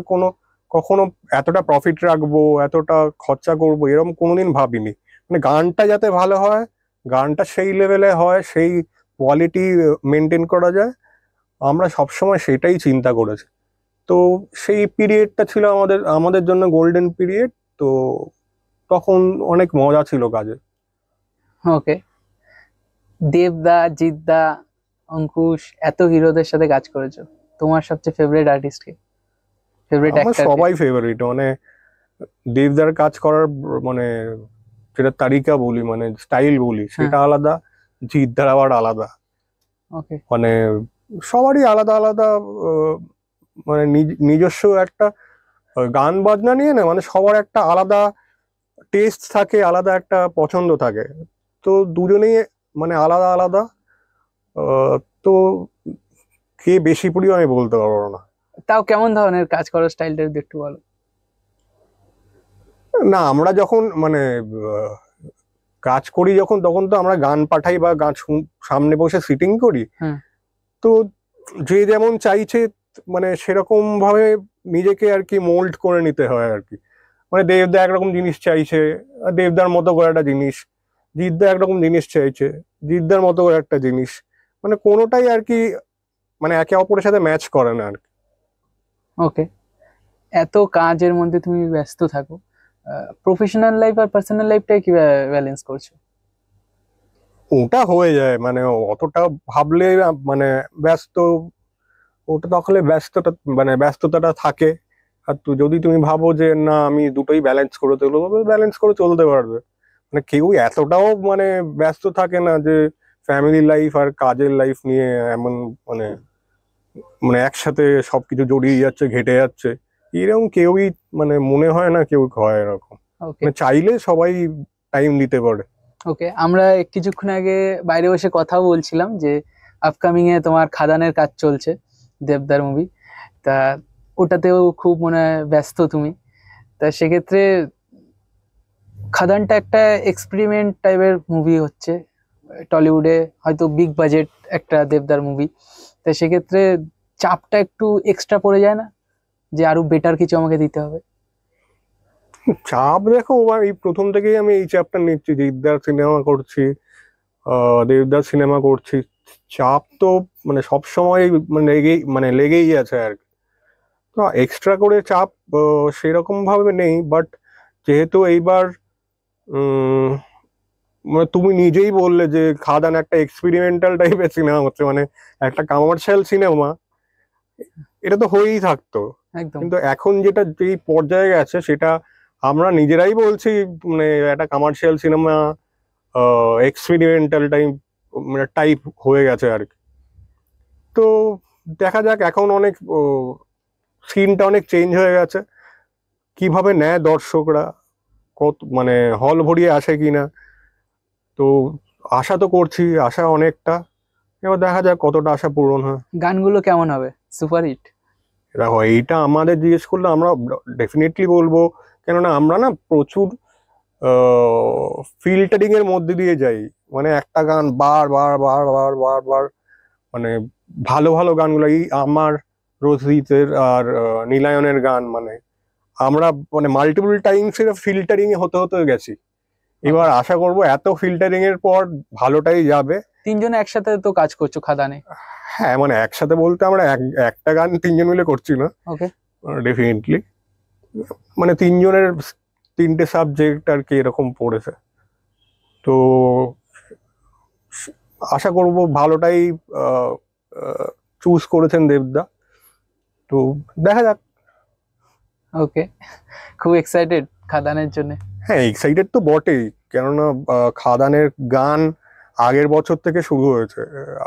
কখনো এতটা প্রফিট রাখবো এতটা খরচা করব এরকম কোনোদিন ভাবিনি। মানে গানটা যাতে ভালো হয়, গানটা সেই লেভেলে হয়, সেই কোয়ালিটি মেনটেন করা যায়, আমরা সবসময় সেটাই চিন্তা করেছি। তো সেই পিরিয়ডটা ছিল আমাদের আমাদের জন্য গোল্ডেন পিরিয়ড। তো তখন অনেক মজা ছিল কাজে। ওকে, দেবদা, জিৎদা, অঙ্কুশ, এত হিরোদের সাথে কাজ করেছো, তোমার সবচেয়ে ফেভারিট আর্টিস্ট কে, ফেভারিট আমার অ্যাক্টর কে? সবাই ফেভারিট, মানে দেবদার কাজ করার মানে যেটা তারিকা বলি মানে স্টাইল বলি সেটা আলাদা, জিদ্দার আবার আলাদা। ওকে। মানে সবারই আলাদা আলাদা মানে নিজস্ব একটা গান বাজনা নিয়ে না মানে সবার একটা আলাদা টেস্ট থাকে, আলাদা একটা পছন্দ থাকে। তো দুজনেই মানে আলাদা আলাদা। তো কে বেশি প্রিয় আমি বলতে পারবো না। তাও কেমন ধরনের কাজ করার স্টাইলটা একটু বলো। না আমরা যখন মানে আহ, কাজ করি যখন তখন তো আমরা গান পাঠাই বা গান সামনে বসে সিটিং করি। হ্যাঁ। তো যে যেমন চাইছে মানে সেরকম ভাবে নিজেকে আর কি মোল্ড করে নিতে হয় আর কি। মানে দেবদা একরকম জিনিস চাইছে, দেবদার মতো করে একটা জিনিস, জিদ্দা একরকম জিনিস চাইছে, জিদ্দার মতো করে একটা জিনিস, মানে কোনোটাই আর কি মানে একে অপরের সাথে ম্যাচ করে না আর কি। ওকে, এত কাজের মধ্যে তুমি ব্যস্ত থাকো, প্রফেশনাল লাইফ আর পার্সোনাল লাইফটা কিভাবে ব্যালেন্স করছো? ওটা হয়ে যায় মানে অতটা ভাবলে মানে ব্যস্ত, ওটা তাহলে ব্যস্ততা মানে ব্যস্ততাটা থাকে। আর যদি তুমি ভাবো যে না আমি দুটোই ব্যালেন্স করে চলবো, ব্যালেন্স করে চলতে পারবে। মানে কেউ এতটাও মানে ব্যস্ত থাকে না যে ফ্যামিলি লাইফ আর কাজের লাইফ নিয়ে এমন মানে মানে একসাথে সবকিছু জড়িয়ে যাচ্ছে ঘেটে যাচ্ছে এরকম কেউই মানে মনে হয় না কেউ হয় এরকম। ওকে। মানে চাইলে সবাই টাইম দিতে পারে। ওকে, আমরা কিছুক্ষণ আগে বাইরে বসে কথা বলছিলাম যে আপকামিং এ তোমার খাদানের কাজ চলছে, দেবদার মুভি। তা ওটাতেও খুব মনে হয় ব্যস্ত তুমি। তা সেক্ষেত্রে খাদানটা একটা এক্সপেরিমেন্ট টাইপের মুভি হচ্ছে, টলিউডে হয়তো বিগ বাজেট একটা দেবদার মুভি। তা সেক্ষেত্রে চাপটা একটু এক্সট্রা পড়ে যায় না, যে আরো বেটার কিছু আমাকে দিতে হবে? চাপ দেখো এই প্রথম থেকেই আমি এই চাপটা নিচ্ছি, দেবদার সিনেমা করছি, দেবদার সিনেমা করছি, চাপ তো মানে সবসময় মানে লেগেই আছে আর কি। তো এক্সট্রা করে চাপ সেরকম ভাবে নেই, বাট যেহেতু এইবার মানে তুমি নিজেই বললে যে খাদান একটা এক্সপেরিমেন্টাল টাইপের সিনেমা হচ্ছে, মানে একটা কমার্শিয়াল সিনেমা, এটা তো হয়েই থাকতো। একদম। কিন্তু এখন যেটা যেই পর্যায়ে গেছে সেটা আমরা নিজেরাই বলছি মানে একটা কমার্শিয়াল সিনেমা এক্সপেরিমেন্টাল মানে টাইপ হয়ে গেছে আর কি। তো দেখা যাক, এখন অনেক সিনটা অনেক চেঞ্জ হয়ে গেছে, কিভাবে নেয় দর্শকরা, কত মানে হল ভরিয়ে আসে কিনা। তো আশা তো করছি, আশা অনেকটা, এবার দেখা যাক কতটা আশা পূরণ হয়। গানগুলো কেমন হবে, সুপার হিট? দেখো এইটা আমাদের জিজ্ঞেস করলে আমরা ডেফিনেটলি বলবো, কেননা আমরা না প্রচুর ফিল্টারিং এর মধ্যে দিয়ে যাই। মানে একটা গান বার বার বার বার বার বার মানে ভালো ভালো গানগুলো এই আমার, রোজিতের আর নীলায়নের গান মানে আমরা মানে মাল্টিপল টাইমস এর ফিল্টারিং এ হতে হতে গেছি। এবার আশা করব এত ফিল্টারিং এর পর ভালোটাই যাবে। তিনজনে একসাথে তো কাজ করছো খাদানে? হ্যাঁ মানে একসাথে বলতে আমরা একটা গান তিনজন মিলে করছি না। ওকে। ডেফিনেটলি মানে তিনজনের তিনটে সাবজেক্ট আর কি এরকম পড়েছে। তো আশা করব ভালোটাই চুজ করেছেন দেবদা। তো দেখা যাক। ওকে, খুব এক্সাইটেড খাদানের জন্য। হ্যাঁ, এক্সাইটেড তো বটেই, কেননা খাদানের গান আগের বছর থেকে শুরু হয়েছে।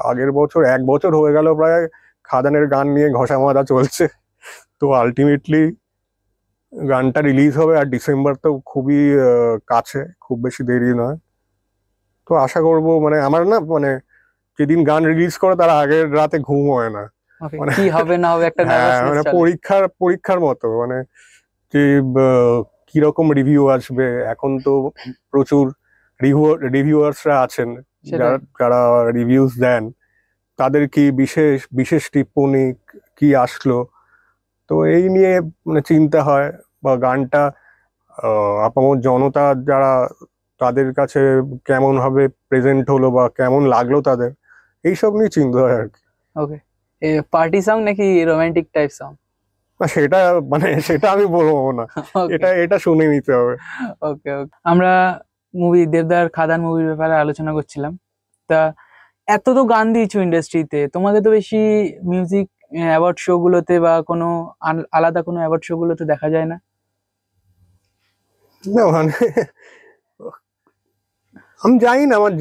আগের বছর 1 বছর হয়ে গেল প্রায় খাদানের গান নিয়ে ঘষা মাজা চলছে। তো আলটিমেটলি গানটা রিলিজ হবে, আর ডিসেম্বর তো খুবই কাছে, খুব বেশি দেরি নয়। তো আশা করব, মানে আমার না মানে যেদিন গান রিলিজ করে তার আগের রাতে ঘুম হয় না। ওকে, মানে কি হবে না হবে একটা হ্যাঁ, নার্ভাসনেস মানে চলে। পরীক্ষার মতো, মানে যে কিরকম রিভিউ আসবে। এখন তো প্রচুর রিভিউয়ার্সরা আছেন সেটাই। যারা রিভিউজ দেন, তাদের কি বিশেষ বিশেষ টিপ্পনী কি আসলো, তো এই নিয়ে মানে চিন্তা হয়। বা গানটা আপামর জনতা যারা, তাদের কাছে কেমন ভাবে প্রেজেন্ট হলো বা কেমন লাগলো তাদের, এইসব নিয়ে চিন্তা হয় আর কি। ওকে, পার্টি সং নাকি রোমান্টিক টাইপ সং? না, সেটা মানে সেটা আমি বলবো না, এটা শুনে নিতে হবে। ওকে ওকে, আমরা মুভি দেবদার খাদান মুভির ব্যাপারে আলোচনা করছিলাম। তা এত তো গান দিয়েছো ইন্ডাস্ট্রিতে, তোমাকে তো বেশি মিউজিক অ্যাওয়ার্ড শো গুলোতে বা কোনো আলাদা কোনো অ্যাওয়ার্ড শো গুলোতে দেখা যায় না? না মানে আমি জানি না, আমার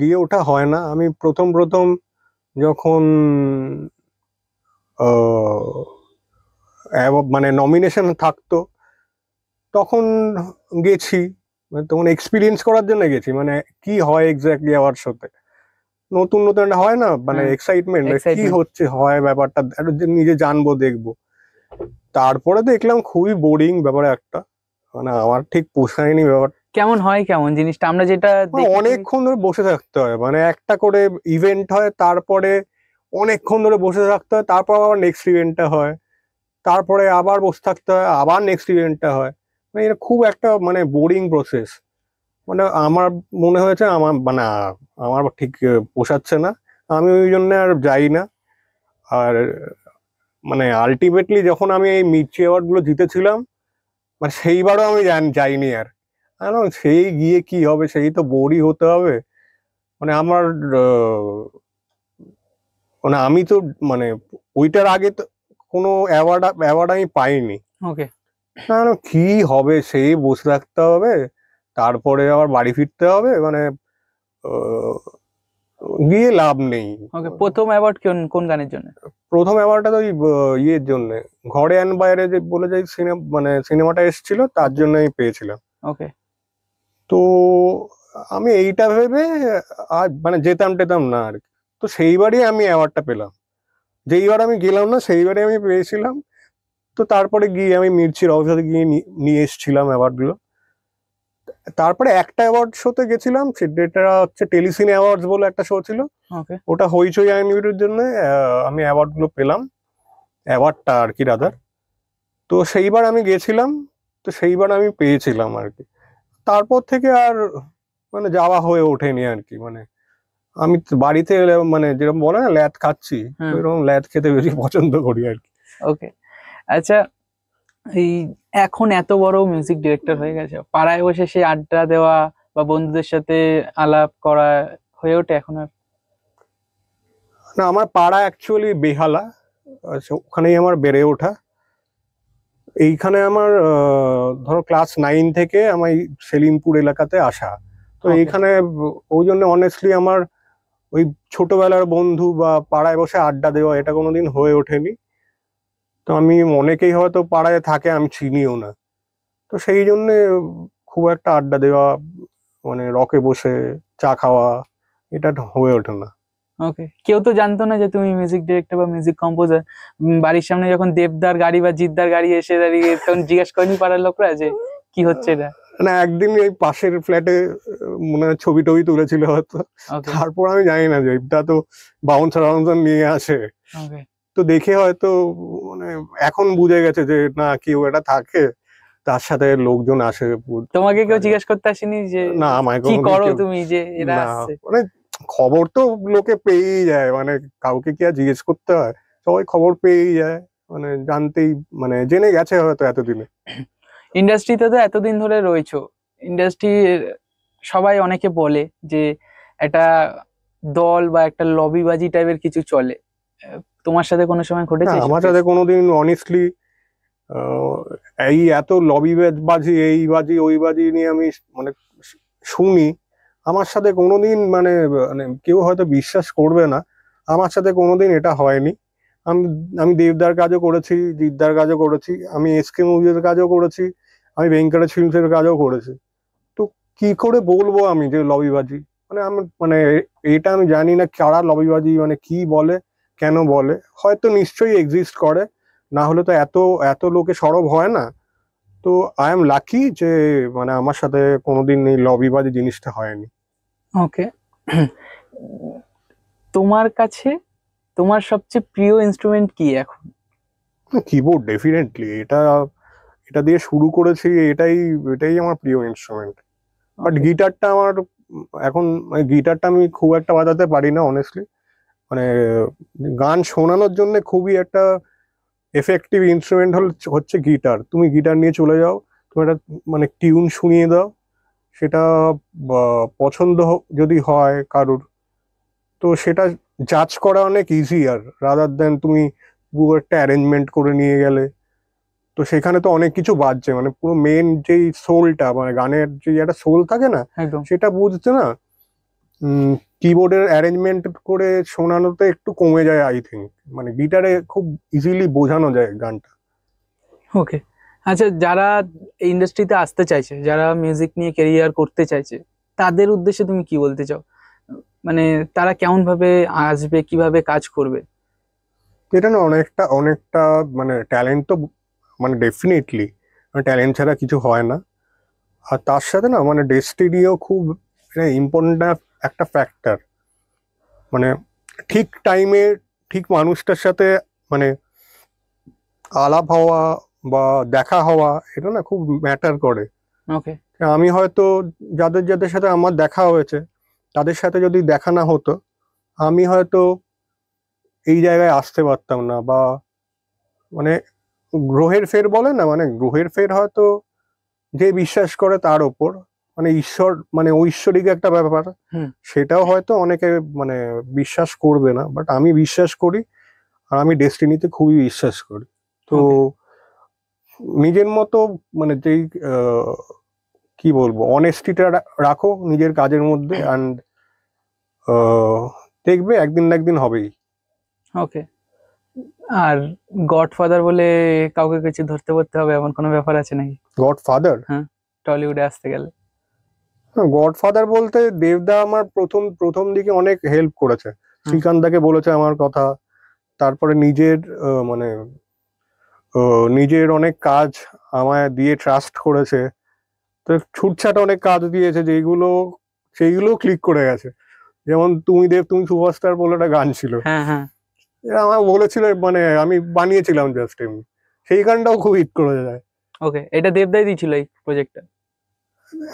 গিয়ে ওঠা হয় না। আমি প্রথম যখন মানে নমিনেশন থাকতো তখন গেছি, মানে তখন এক্সপিরিয়েন্স করার জন্য গেছি, মানে কি হয় এক্স্যাক্টলি অ্যাওয়ার্ড শোতে। নতুন নতুন একটা হয় না, মানে হ্যাঁ, এক্সাইটমেন্ট, কি excitement। হচ্ছে হয় ব্যাপারটা একটু নিজে জানবো দেখবো। তারপরে দেখলাম খুবই বোরিং ব্যাপার একটা, মানে আমার ঠিক পোষায়নি ব্যাপার। কেমন হয় কেমন জিনিসটা, আমরা যেটা দেখেছি। অনেকক্ষণ ধরে বসে থাকতে হয়, মানে একটা করে ইভেন্ট হয়, তারপরে অনেকক্ষণ ধরে বসে থাকতে হয়, তারপর আবার নেক্সট ইভেন্টটা হয়, তারপরে আবার বসে থাকতে হয়, আবার নেক্সট ইভেন্টটা হয়। মানে এটা খুব একটা মানে বোরিং প্রসেস। মানে আমার মনে হয়েছে আমার ঠিক পোষাচ্ছে না, আমি ওই জন্য আর যাই না। আর মানে আলটিমেটলি যখন আমি এই মির্চি অ্যাওয়ার্ড গুলো জিতেছিলাম, মানে সেইবারও আমি যাইনি আর। জানো, সেই গিয়ে কি হবে, সেই তো বোরই হতে হবে। মানে আমার মানে আমি তো মানে ওইটার আগে তো কোনো অ্যাওয়ার্ড আমি পাইনি। ওকে, কি হবে, সেই বসে থাকতে হবে, তারপরে আবার বাড়ি ফিরতে হবে, মানে আহ, গিয়ে লাভ নেই। ওকে, প্রথম অ্যাওয়ার্ড কোন কোন গানের জন্য? প্রথম অ্যাওয়ার্ডটা তো ওই ইয়ের জন্য, ঘরে আন বাইরে যে বলে যে সিনেমাটা এসেছিল, তার Okay. জন্য আমি পেয়েছিলাম। ওকে, তো আমি এইটা ভেবে আর মানে যেতাম টেতাম না আর কি। তো সেইবারই আমি অ্যাওয়ার্ডটা পেলাম, যেইবার আমি গেলাম না সেইবারই আমি পেয়েছিলাম। তো তারপরে গিয়ে আমি মির্চির অফিসে গিয়ে নিয়ে এসেছিলাম অ্যাওয়ার্ডগুলো। তারপরে একটা অ্যাওয়ার্ড শোতে গেছিলাম, সেটা হচ্ছে টেলিসিনে অ্যাওয়ার্ডস বলে একটা শো ছিল, ওকে, ওটা হইচই আইএমবির জন্য। আমি অ্যাওয়ার্ডগুলো পেলাম, অ্যাওয়ার্ডটা আর কি রাদার। তো সেইবার আমি গেছিলাম, তো সেইবার আমি পেয়েছিলাম আর কি। তারপর থেকে আর মানে যাওয়া হয়ে ওঠেনি আর কি। মানে আমি তো বাড়িতে এলে মানে যেরকম বলে না ল্যাদ খাচ্ছি, হুম, ওইরকম ল্যাদ খেতে বেশি পছন্দ করি আর কি। ওকে। আচ্ছা, এই এখন এত বড় মিউজিক ডিরেক্টর হয়ে গেছে, পাড়ায় বসে সেই আড্ডা দেওয়া বা বন্ধুদের সাথে আলাপ করা হয়ে ওঠে এখন আর? না, আমার পাড়া অ্যাকচুয়ালি বেহালা, আচ্ছা ওখানেই আমার বেড়ে ওঠা। এইখানে আমার ধরো ক্লাস 9 থেকে আমার এই সেলিমপুর এলাকাতে আসা। তো Okay. এইখানে ওই জন্য অনেস্টলি আমার ওই ছোটবেলার বন্ধু বা পাড়ায় বসে আড্ডা দেওয়া এটা কোনোদিন হয়ে ওঠেনি। তো আমি অনেকেই হয়তো পাড়ায় থাকে আমি চিনিও না, তো সেই জন্যে খুব একটা আড্ডা দেওয়া, মানে রকে বসে চা খাওয়া, এটা হয়ে ওঠে না। ওকে, কেউ তো জানতো না যে তুমি মিউজিক ডিরেক্টর বা মিউজিক কম্পোজার। বাড়ির সামনে যখন দেবদার গাড়ি বা জিদ্দার গাড়ি এসে দাঁড়িয়ে, তখন জিজ্ঞেস করেনি পাড়ার লোকরা যে কি হচ্ছে এটা? না, একদিন এই পাশের ফ্ল্যাটে মনে হয় ছবি টবি তুলেছিল হয়তো। ওকে, তারপর আমি জানি না যে এটা তো বাউন্সার বাউন্সার নিয়ে আসে, ওকে, তো দেখে হয়তো মানে এখন বুঝে গেছে যে না কেউ এটা থাকে, তার সাথে লোকজন আসে। তোমাকে কেউ জিজ্ঞেস করতে আসেনি যে না, আমায় কি কোনোদিন করো কেউ, তুমি যে এরা না আসছে? মানে খবর তো লোকে পেয়েই যায়, মানে কাউকে কি আর জিজ্ঞেস করতে হয়, সবাই খবর পেয়েই যায়, মানে জানতেই মানে জেনে গেছে হয়তো এতদিনে। ইন্ডাস্ট্রিতে তো এতদিন ধরে রয়েছো, ইন্ডাস্ট্রি সবাই অনেকে বলে যে একটা দল বা একটা লবিবাজি টাইপের কিছু চলে। তোমার সাথে কোনো সময় না, ঘটেছে আমার সাথে কোনোদিন অনেস্টলি এই এত লবি বাজি এই বাজি ওই বাজি নিয়ে আমি মানে শুনি, আমার সাথে কোনোদিন মানে মানে কেউ হয়তো বিশ্বাস করবে না, আমার সাথে কোনোদিন এটা হয়নি। আমি আমি দেবদার কাজও করেছি, জিদ্দার কাজও করেছি, আমি এসকে মুভিজের কাজও করেছি, আমি ভেঙ্কটেশ ফিল্মসের কাজও করেছি। তো কি করে বলবো আমি যে লবিবাজি, মানে আমি মানে এটা আমি জানি না কারা লবিবাজি মানে কি বলে, কেন বলে, হয়তো নিশ্চয়ই এক্সিস্ট করে, না হলে তো এত এত লোকে সরব হয় না। তো আই এম লাকি যে মানে আমার সাথে কোনোদিন এই লবিবাজি জিনিসটা হয়নি। ওকে। তোমার কাছে তোমার সবচেয়ে প্রিয় ইনস্ট্রুমেন্ট কি এখন? কিবোর্ড ডেফিনেটলি, এটা এটা দিয়ে শুরু করেছি, এটাই এটাই আমার প্রিয় ইনস্ট্রুমেন্ট। But Okay. গিটারটা আমার এখন গিটারটা আমি খুব একটা বাজাতে পারি না অনেস্টলি, মানে গান শোনানোর জন্য খুবই একটা এফেক্টিভ ইনস্ট্রুমেন্ট হচ্ছে গিটার। তুমি গিটার নিয়ে চলে যাও, তুমি একটা মানে টিউন শুনিয়ে দাও, সেটা পছন্দ যদি হয় কারুর, তো সেটা জাজ করা অনেক ইজিয়ার রাদার দেন তুমি পুরো একটা অ্যারেঞ্জমেন্ট করে নিয়ে গেলে। তো সেখানে তো অনেক কিছু বাজছে, মানে পুরো মেন যেই সোলটা মানে গানের যে একটা সোল থাকে না, একদম। সেটা বুঝতে না কিবোর্ডের অ্যারেঞ্জমেন্ট করে শোনানোতে একটু কমে যায় আই থিঙ্ক, মানে গিটারে খুব ইজিলি বোঝানো যায় গানটা। ওকে। আচ্ছা, যারা এই ইন্ডাস্ট্রিতে আসতে চাইছে, যারা মিউজিক নিয়ে ক্যারিয়ার করতে চাইছে, তাদের উদ্দেশ্যে তুমি কি বলতে চাও? মানে তারা কেমন ভাবে আসবে, কিভাবে কাজ করবে? এটা না অনেকটা অনেকটা মানে ট্যালেন্ট তো, মানে ডেফিনেটলি ট্যালেন্ট ছাড়া কিছু হয় না। আর তার সাথে না মানে ডেস্টিনিও খুব ইম্পর্টেন্ট একটা ফ্যাক্টর, মানে ঠিক টাইমে ঠিক মানুষটার সাথে মানে আলাপ হওয়া বা দেখা হওয়া, এটা না খুব ম্যাটার করে। ওকে। আমি হয়তো যাদের যাদের সাথে আমার দেখা হয়েছে, তাদের সাথে যদি দেখা না হতো, আমি হয়তো এই জায়গায় আসতে পারতাম না, বা মানে গ্রহের ফের বলে না, মানে গ্রহের ফের হয়তো যে বিশ্বাস করে তার ওপর, মানে ঈশ্বর মানে ঐশ্বরিক একটা ব্যাপার, হুম। সেটাও হয়তো অনেকে মানে বিশ্বাস করবে না, বাট আমি বিশ্বাস করি, আর আমি ডেস্টিনিতে খুবই বিশ্বাস করি। তো Okay. নিজের মতো মানে যেই কি বলবো অনেস্টিটা রাখো নিজের কাজের মধ্যে, অ্যান্ড দেখবে একদিন না একদিন হবেই। ওকে। আর গডফাদার বলে কাউকে কিছু ধরতে পড়তে হবে এমন কোনো ব্যাপার আছে নাকি? গডফাদার? হ্যাঁ, টলিউডে আসতে গেলে। গডফাদার বলতে দেবদা আমার প্রথম প্রথম দিকে অনেক হেল্প করেছে, হুম। শ্রীকান্তাকে বলেছে আমার কথা, তারপরে নিজের মানে নিজের অনেক কাজ আমায় দিয়ে ট্রাস্ট করেছে, তো ছুটছাট অনেক কাজ দিয়েছে যেগুলো সেইগুলো ক্লিক করে গেছে। যেমন তুমি দেব তুমি সুপারস্টার বলে একটা গান ছিল, হ্যাঁ, হ্যাঁ। এটা আমার বলেছিল, মানে আমি বানিয়েছিলাম জাস্ট এমনি, সেই গানটাও খুব হিট করে যায়। ওকে, এটা দেবদাই দিয়েছিল এই প্রজেক্টটা?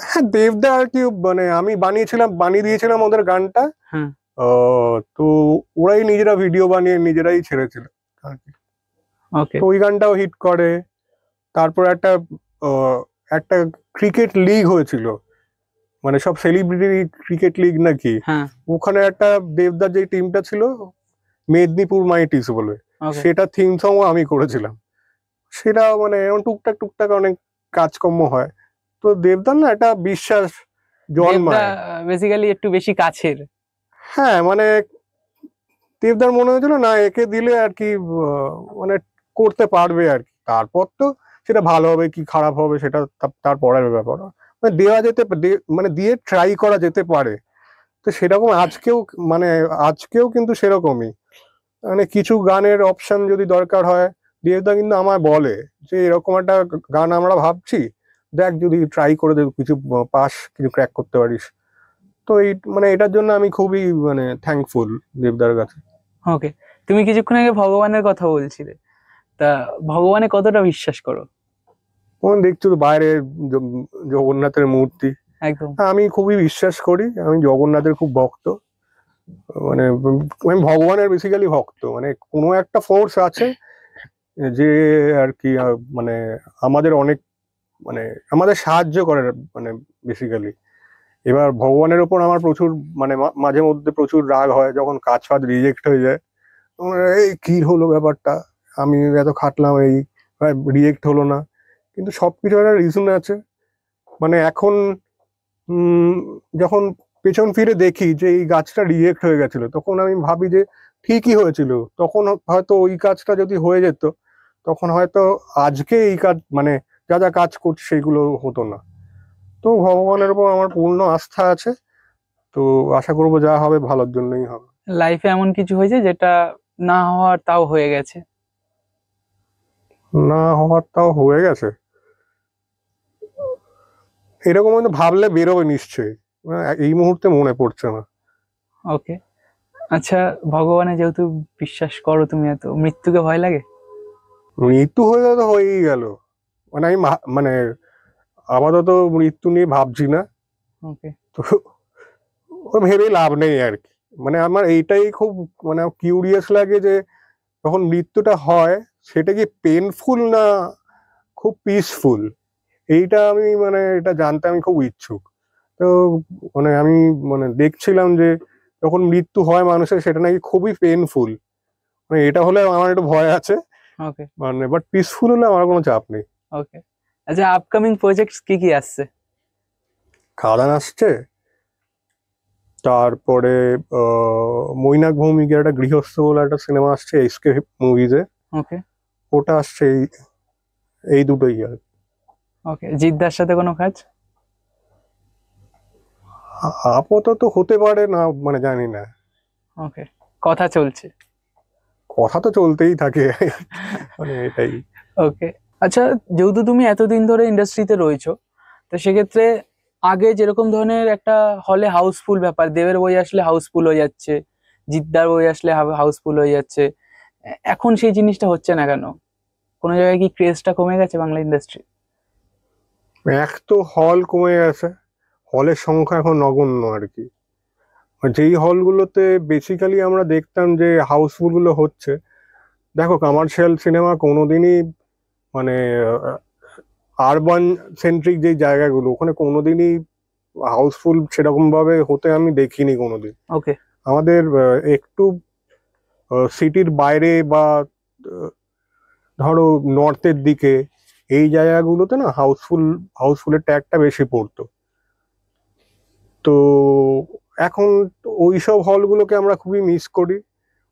হ্যাঁ, দেবদা আর কি, মানে আমি বানিয়েছিলাম, বানিয়ে দিয়েছিলাম ওদের গানটা। হ্যাঁ। তো ওরাই নিজেরা ভিডিও বানিয়ে নিজেরাই ছেড়েছিল আর কি। ওকে। তো ওই গানটাও হিট করে। তারপর একটা একটা ক্রিকেট লিগ হয়েছিল, মানে সব সেলিব্রিটি ক্রিকেট লিগ নাকি, হ্যাঁ। ওখানে একটা দেবদার যে টিমটা ছিল মেদিনীপুর মাইটিস বলে, ওকে। সেটা থিম সংও আমি করেছিলাম। সেটা মানে এমন টুকটাক টুকটাক অনেক কাজকর্ম হয়। তো দেবদার না একটা বিশ্বাস দেবদা জন্মায়। বেসিক্যালি একটু বেশি কাছের। হ্যাঁ, মানে দেবদার মনে হয়েছিল না একে দিলে আর কি মানে করতে পারবে আর কি, তারপর তো সেটা ভালো হবে কি খারাপ হবে সেটা তার পরের ব্যাপার, মানে দেওয়া যেতে মানে দিয়ে ট্রাই করা যেতে পারে। তো সেরকম আজকেও, মানে আজকেও কিন্তু সেরকমই, মানে কিছু গানের অপশন যদি দরকার হয়, দেবদা কিন্তু আমায় বলে যে এরকম একটা গান আমরা ভাবছি, দেখ যদি ট্রাই করে দেখ কিছু পাস কিছু ক্র্যাক করতে পারিস। তো এই মানে এটার জন্য আমি খুবই মানে থ্যাঙ্কফুল দেবদার কাছে। ওকে। তুমি কিছুক্ষণ আগে ভগবানের কথা বলছিলে, তা ভগবানে কতটা বিশ্বাস করো? তখন দেখছো তো বাইরে জগন্নাথের মূর্তি, একদম। আমি খুবই বিশ্বাস করি, আমি জগন্নাথের খুব ভক্ত, মানে আমি ভগবানের বেসিক্যালি ভক্ত, মানে কোনো একটা ফোর্স আছে যে আর কি মানে আমাদের অনেক মানে আমাদের সাহায্য করে, মানে বেসিক্যালি। এবার ভগবানের ওপর আমার প্রচুর মানে মাঝে মধ্যে প্রচুর রাগ হয় যখন কাজ ফাজ রিজেক্ট হয়ে যায়, এই কি হলো ব্যাপারটা, আমি এত খাটলাম, এই রিয়েক্ট হলো না। কিন্তু সবকিছু একটা রিজন আছে। মানে এখন যখন পেছন ফিরে দেখি যে এই গাছটা রিয়েক্ট হয়ে গেছিল, তখন আমি ভাবি যে ঠিকই হয়েছিল। তখন হয়তো ওই কাজটা যদি হয়ে যেত, তখন হয়তো আজকে এই কাজ মানে যা যা কাজ করছি সেইগুলো হতো না। তো ভগবানের উপর আমার পূর্ণ আস্থা আছে। তো আশা করবো যা হবে ভালোর জন্যই হবে। লাইফে এমন কিছু হয়েছে যেটা না হওয়ার তাও হয়ে গেছে? না হওয়ার তাও হয়ে গেছে, এরকম হয়তো ভাবলে বেরোবে নিশ্চয়ই, এই মুহূর্তে মনে পড়ছে না। ওকে, আচ্ছা, ভগবানে যেহেতু বিশ্বাস করো তুমি, এত মৃত্যুকে ভয় লাগে? মৃত্যু হয়ে গেলে তো হয়েই গেল, মানে আমি মানে আপাতত মৃত্যু নিয়ে ভাবছি না। ওকে, তো ও ভেবেই লাভ নেই আর কি। মানে আমার এইটাই খুব মানে কিউরিয়াস লাগে যে যখন মৃত্যুটা হয় সেটা কি পেনফুল না খুব পিসফুল, এইটা আমি মানে এটা জানতে আমি খুব ইচ্ছুক। তো মানে আমি মানে দেখছিলাম যে যখন মৃত্যু হয় মানুষের সেটা নাকি খুবই পেনফুল। মানে এটা হলে আমার একটু ভয় আছে, ওকে, মানে বাট পিসফুল হলে আমার কোনো চাপ নেই। ওকে। আচ্ছা, আপকামিং প্রজেক্টস কি কি আসছে? খাদান আসছে, তারপরে মৈনাক ভৌমিকের একটা গৃহস্থ বলে একটা সিনেমা আসছে এসকে মুভিজে, ওকে, ওটা আসছে। এই দুটোই আর কি। ওকে। জিদ্দার সাথে কোনো কাজ? আপাতত হতে পারে না, মানে জানি না। ওকে, কথা চলছে। কথা তো চলতেই থাকে মানে এটাই। ওকে, আচ্ছা, যেহেতু তুমি এতদিন ধরে ইন্ডাস্ট্রিতে রয়েছো, তো সেক্ষেত্রে আগে যেরকম ধরনের একটা হলে হাউসফুল ব্যাপার, দেবের বই আসলে হাউসফুল হয়ে যাচ্ছে, জিদ্দার বই আসলে হাউসফুল হয়ে যাচ্ছে, এখন সেই জিনিসটা হচ্ছে না কেন? কোনো জায়গায় কি ক্রেজটা কমে গেছে বাংলা ইন্ডাস্ট্রি? এক তো হল কমে গেছে, হলের সংখ্যা এখন নগণ্য আর কি। আর যেই হলগুলোতে বেসিক্যালি আমরা দেখতাম যে হাউসফুল গুলো হচ্ছে, দেখো কমার্শিয়াল সিনেমা কোনোদিনই মানে আরবান সেন্ট্রিক যে জায়গাগুলো ওখানে কোনোদিনই হাউসফুল সেরকম ভাবে হতে আমি দেখিনি কোনোদিন। ওকে, আমাদের একটু সিটির বাইরে বা ধরো নর্থের দিকে এই জায়গাগুলোতে না হাউসফুলের ট্যাগটা বেশি পড়তো। তো এখন ওইসব হলগুলোকে আমরা খুবই মিস করি,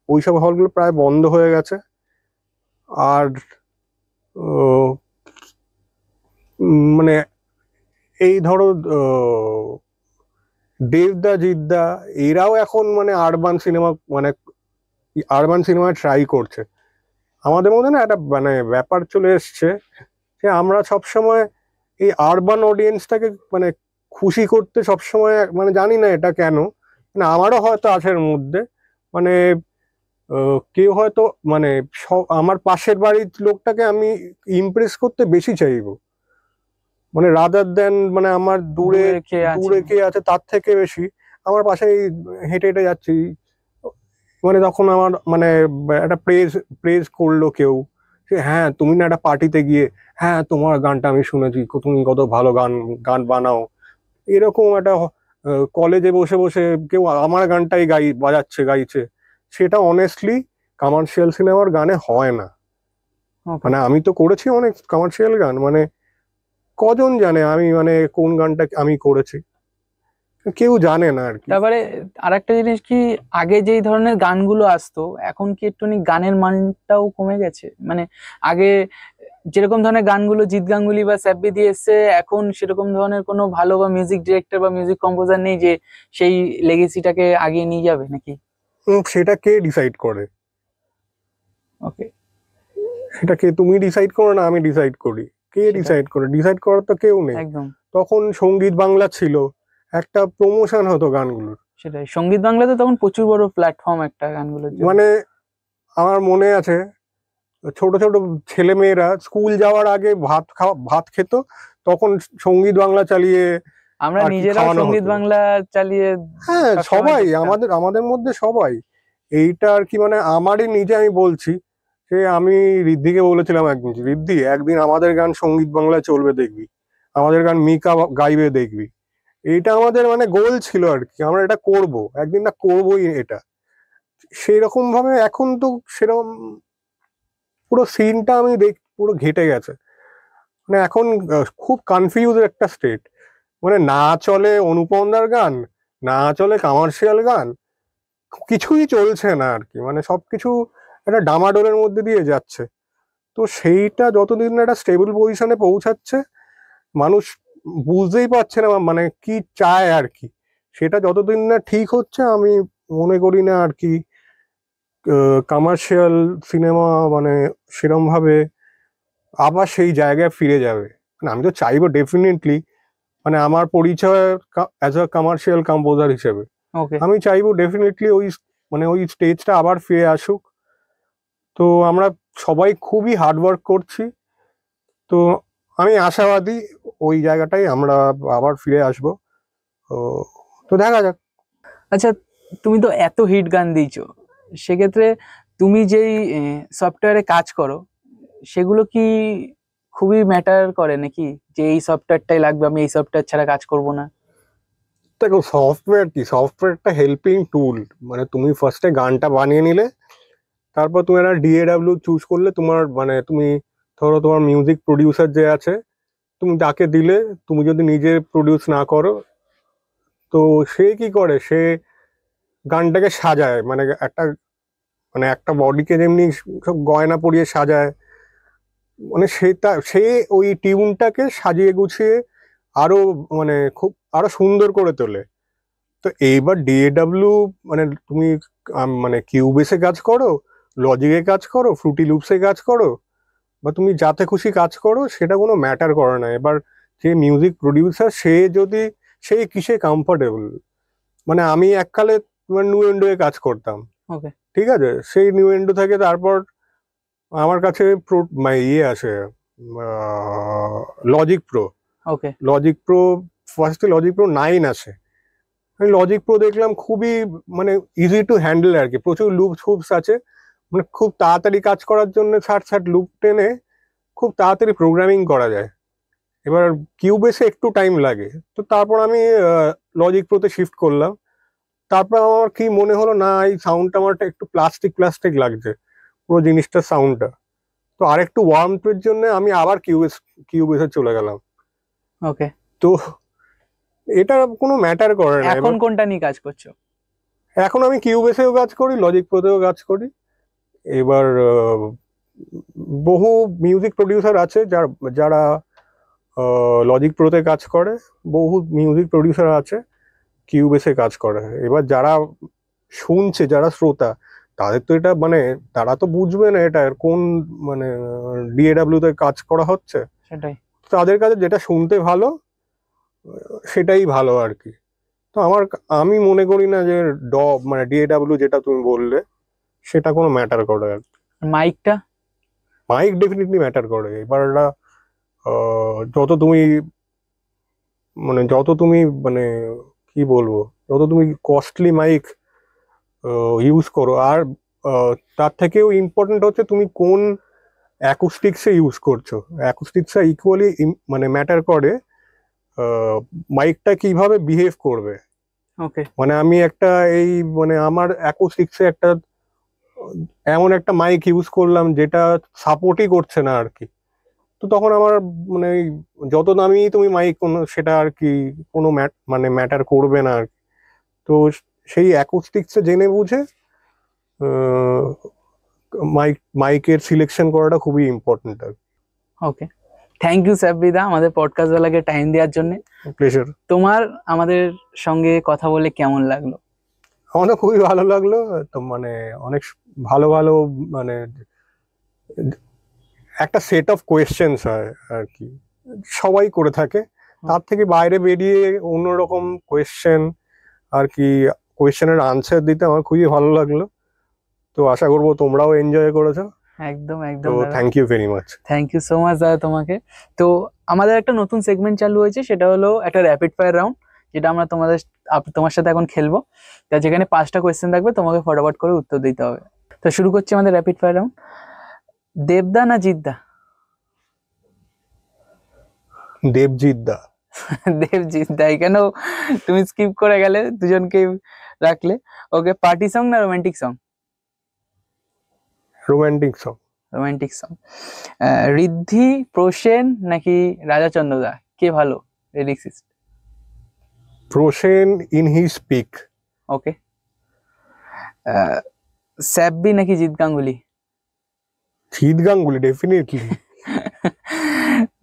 ওইসব হলগুলো প্রায় বন্ধ হয়ে গেছে। আর মানে এই ধরো দেবদা জিদ্দা এরাও এখন মানে আরবান সিনেমা ট্রাই করছে। আমাদের মধ্যে না একটা মানে ব্যাপার চলে এসছে যে আমরা সবসময় এই আরবান অডিয়েন্সটাকে মানে খুশি করতে সবসময়, মানে জানি না এটা কেন, মানে আমারও হয়তো আছে এর মধ্যে, মানে কেউ হয়তো মানে আমার পাশের বাড়ির লোকটাকে আমি ইমপ্রেস করতে বেশি চাইবো, মানে রাদার দেন মানে আমার দূরে দূরে কে আছে? দূরে কে আছে তার থেকে বেশি আমার পাশে হেঁটে হেঁটে যাচ্ছি, মানে তখন আমার মানে একটা প্রেজ প্রেজ করলো কেউ যে হ্যাঁ তুমি না একটা পার্টিতে গিয়ে হ্যাঁ তোমার গানটা আমি শুনেছি, তুমি কত ভালো গান গান বানাও, এরকম একটা কলেজে বসে বসে কেউ আমার গানটাই গাইছে, সেটা অনেস্টলি কমার্শিয়াল সিনেমার গানে হয় না। ওকে, মানে আমি তো করেছি অনেক কমার্শিয়াল গান, মানে কজন জানে আমি মানে কোন গানটা আমি করেছি, কেউ জানে না আর কি। তারপরে আরেকটা জিনিস কি, আগে যেই ধরনের গানগুলো আসতো এখন কি একটুখানি গানের মানটাও কমে গেছে? মানে আগে যেরকম ধরনের গানগুলো জিৎ গাঙ্গুলি বা স্যাব্বি দিয়ে এসছে, এখন সেরকম ধরনের কোনো ভালো বা মিউজিক ডিরেক্টর বা মিউজিক কম্পোজার নেই যে সেই লেগেসিটাকে আগিয়ে নিয়ে যাবে নাকি? সেটা কে ডিসাইড করে? ওকে, সেটা কে, তুমি ডিসাইড করো না আমি ডিসাইড করি? কে সেটা ডিসাইড করে? ডিসাইড করার তো কেউ নেই। একদম। তখন সঙ্গীত বাংলা ছিল, একটা প্রমোশন হতো গানগুলোর। সেটাই, সঙ্গীত বাংলাতে তখন প্রচুর বড় প্ল্যাটফর্ম একটা গানগুলোর জন্য। মানে আমার মনে আছে ছোট ছোট ছেলে মেয়েরা স্কুল যাওয়ার আগে ভাত খেত, তখন সঙ্গীত বাংলা চালিয়ে আমরা আর কি নিজেরাও খাওয়ানো সঙ্গীত হতো। বাংলা চালিয়ে হ্যাঁ সবসময় সবাই দেখতাম। আমাদের আমাদের মধ্যে সবাই, এইটা আর কি মানে আমারই নিজে আমি বলছি যে আমি ঋদ্ধিকে বলেছিলাম একদিন, ঋদ্ধি একদিন আমাদের গান সঙ্গীত বাংলায় চলবে দেখবি, আমাদের গান মিকা গাইবে দেখবি। এইটা আমাদের মানে গোল ছিল আর কি, আমরা এটা করব একদিন, না করবোই এটা। সেই রকম ভাবে এখন তো সেরকম পুরো সিনটা আমি পুরো ঘেটে গেছে। মানে এখন খুব কনফিউজ একটা স্টেট। মানে না চলে অনুপমদার গান, না চলে কমার্শিয়াল গান, কিছুই চলছে না আর কি। মানে সবকিছু একটা ডামাডোলের মধ্যে দিয়ে যাচ্ছে। তো সেইটা যতদিন না একটা স্টেবল পজিশনে পৌঁছাচ্ছে, মানুষ বুঝতেই পারছে না মানে কি চায় আর কি। সেটা যতদিন না ঠিক হচ্ছে, আমি মনে করি না আর কি কমার্শিয়াল সিনেমা মানে সেরম ভাবে আবার সেই জায়গায় ফিরে যাবে। মানে আমি তো চাইবো ডেফিনেটলি, মানে আমার পরিচয় অ্যাজ আ কমার্শিয়াল কম্পোজার হিসেবে ওকে, আমি চাইবো ডেফিনেটলি ওই মানে ওই স্টেজটা আবার ফিরে আসুক। তো আমরা সবাই খুবই হার্ডওয়ার্ক করছি। তো আমি আশাবাদী ওই জায়গাটাই আমরা আবার ফিরে আসবো। তো তো দেখা যাক। আচ্ছা, তুমি তো এত হিট গান দিয়েছো, সেক্ষেত্রে তুমি যেই সফটওয়্যারে কাজ করো সেগুলো কি খুবই ম্যাটার করে নাকি, যে এই সফটওয়্যারটাই লাগবে, আমি এই সফটওয়্যার ছাড়া কাজ করব না? দেখো সফটওয়্যার কি, সফটওয়্যার একটা হেল্পিং টুল। মানে তুমি ফার্স্টে গানটা বানিয়ে নিলে, তারপর তুমি একটা ডিএডাব্লিউ চুজ করলে, তোমার মানে তুমি ধরো তোমার মিউজিক প্রডিউসার যে আছে, তুমি তাকে দিলে, তুমি যদি নিজে প্রডিউস না করো, তো সে কি করে, সে গানটাকে সাজায়। মানে একটা বডিকে যেমনি সব গয়না পরিয়ে সাজায়, মানে সে ওই টিউনটাকে সাজিয়ে গুছিয়ে আরো মানে খুব আরো সুন্দর করে তোলে। তো এইবার ডিএডাব্লিউ মানে তুমি মানে কিউবেসে কাজ করো, লজিকে কাজ করো, ফ্রুটি লুপসে কাজ করো, বা তুমি যাতে খুশি কাজ করো, সেটা কোনো ম্যাটার করে না। এবার যে মিউজিক প্রডিউসার, সে যদি সে কিসে কমফোর্টেবল। মানে আমি এককালে তোমার নিউ এন্ডোয়ে কাজ করতাম, ওকে, ঠিক আছে, সেই নিউ এন্ডো থেকে তারপর আমার কাছে মানে ইয়ে আসে লজিক প্রো। ওকে, লজিক প্রো ফার্স্টে লজিক প্রো 9 আসে। আমি লজিক প্রো দেখলাম খুবই মানে ইজি টু হ্যান্ডেল আর কি, প্রচুর লুপস ফুপস আছে, মানে খুব তাড়াতাড়ি কাজ করার জন্য ষাট ষাট লুপ টেনে খুব তাড়াতাড়ি প্রোগ্রামিং করা যায়। এবার কিউবেসে একটু টাইম লাগে। তো তারপর আমি লজিক প্রোতে শিফট করলাম। তারপর আমার কি মনে হলো, না এই সাউন্ডটা আমার একটু প্লাস্টিক প্লাস্টিক লাগছে, পুরো জিনিসটার সাউন্ডটা। তো আরেকটু ওয়ার্মথের জন্য আমি আবার কিউবেসে চলে গেলাম। ওকে। তো এটা কোনো ম্যাটার করে না। এখন কোনটা নিয়ে কাজ করছো? এখন আমি কিউবেসেও কাজ করি, লজিক প্রোতেও কাজ করি। এবার বহু মিউজিক প্রডিউসার আছে যারা লজিক প্রোতে কাজ করে, বহু মিউজিক প্রডিউসার আছে কিউবেসে কাজ করে। এবার যারা শুনছে, যারা শ্রোতা, তাদের তো এটা মানে তারা তো বুঝবে না এটা কোন মানে ডিএডাব্লিউ তে কাজ করা হচ্ছে। সেটাই। তাদের কাছে যেটা শুনতে ভালো, সেটাই ভালো আর কি। তো আমি মনে করি না যে মানে ডিএডাব্লিউ যেটা তুমি বললে, সেটা কোনো ম্যাটার করে আর কি। মাইকটা? মাইক ডেফিনেটলি ম্যাটার করে। এবার যত তুমি মানে কি বলবো, যত তুমি কস্টলি মাইক ইউজ করো, আর তার থেকেও ইম্পর্টেন্ট হচ্ছে তুমি কোন অ্যাকুস্টিক্সে ইউজ করছো। অ্যাকুস্টিক্সটা ইকুয়ালি মানে ম্যাটার করে মাইকটা কিভাবে বিহেভ করবে। ওকে, মানে আমি একটা এই মানে আমার অ্যাকুস্টিক্সে একটা এমন একটা মাইক ইউজ করলাম যেটা সাপোর্টই করছে না আর কি। তো তখন আমার মানে যত দামি তুমি মাইক কোনো, সেটা আর কি কোনো মানে ম্যাটার করবে না আর কি। তো সেই অ্যাকুস্টিক্সে জেনে বুঝে মাইকের সিলেকশন করাটা খুবই ইম্পর্টেন্ট আর কি। ওকে। থ্যাংক ইউ সাব্বিদা আমাদের পডকাস্ট বেলাকে টাইম দেওয়ার জন্য। প্লেজার। তোমার আমাদের সঙ্গে কথা বলে কেমন লাগলো? আমারও খুবই ভালো লাগলো। তো মানে অনেক ভালো ভালো মানে একটা সেট অফ কোয়েশ্চেন্স হয় আর কি, সবাই করে থাকে। তার থেকে বাইরে বেরিয়ে অন্যরকম কোয়েশ্চেন আর কি, কোয়েশ্চেনের আনসার দিতে আমার খুবই ভালো লাগলো। তো আশা করবো তোমরাও এনজয় করেছো। একদম তো একদম দাদা, thank you very much. Thank you so much দাদা তোমাকে। তো আমাদের একটা নতুন সেগমেন্ট চালু হয়েছে, সেটা হলো একটা র্যাপিড ফায়ার রাউন্ড, যেটা আমরা তোমার সাথে এখন খেলবো। তা যেখানে 5টা কোয়েশ্চেন থাকবে, তোমাকে ফটাফট করে উত্তর দিতে হবে। তো শুরু করছি আমাদের র্যাপিড ফায়ার রাউন্ড। দেবদা না জিদ্দা? দেবজিৎ দা। দেবজিৎ দা, কেন তুমি স্কিপ করে গেলে, দুজনকে রাখলে। ওকে, পার্টি সং না romantic song? Romantic song. Romantic song. Riddhi, Prosen নাকি রাজা চন্দ্রদা, কে ভালো lyricist? Prosen in his peak. Okay. Savvy নাকি জিৎ গাঙ্গুলি? জিৎ গাঙ্গুলি ডেফিনেটলি।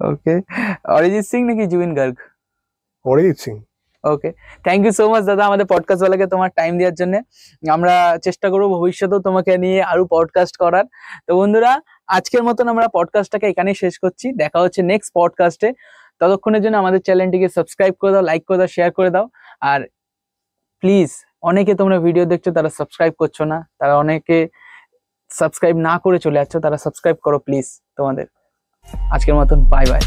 ওকে। অরিজিৎ সিং নাকি Zubeen Garg? Arijit Singh. Okay, thank you so much দাদা আমাদের পডকাস্ট ওয়ালাকে তোমার টাইম দেওয়ার জন্য। আমরা চেষ্টা করবো ভবিষ্যতেও তোমাকে নিয়ে আরো পডকাস্ট করার। তো বন্ধুরা, আজকের মতন আমরা পডকাস্টটাকে এখানেই শেষ করছি। দেখা হচ্ছে নেক্সট পডকাস্টে। ততক্ষণের জন্য আমাদের চ্যানেলটিকে সাবস্ক্রাইব করে দাও, লাইক করে দাও, শেয়ার করে দাও। আর প্লিজ, অনেকে তোমরা ভিডিও দেখছো তারা সাবস্ক্রাইব করছো না, তারা অনেকে সাবস্ক্রাইব না করে চলে যাচ্ছ, তারা সাবস্ক্রাইব করো প্লিজ। তোমাদের আজকের মতন বাই বাই।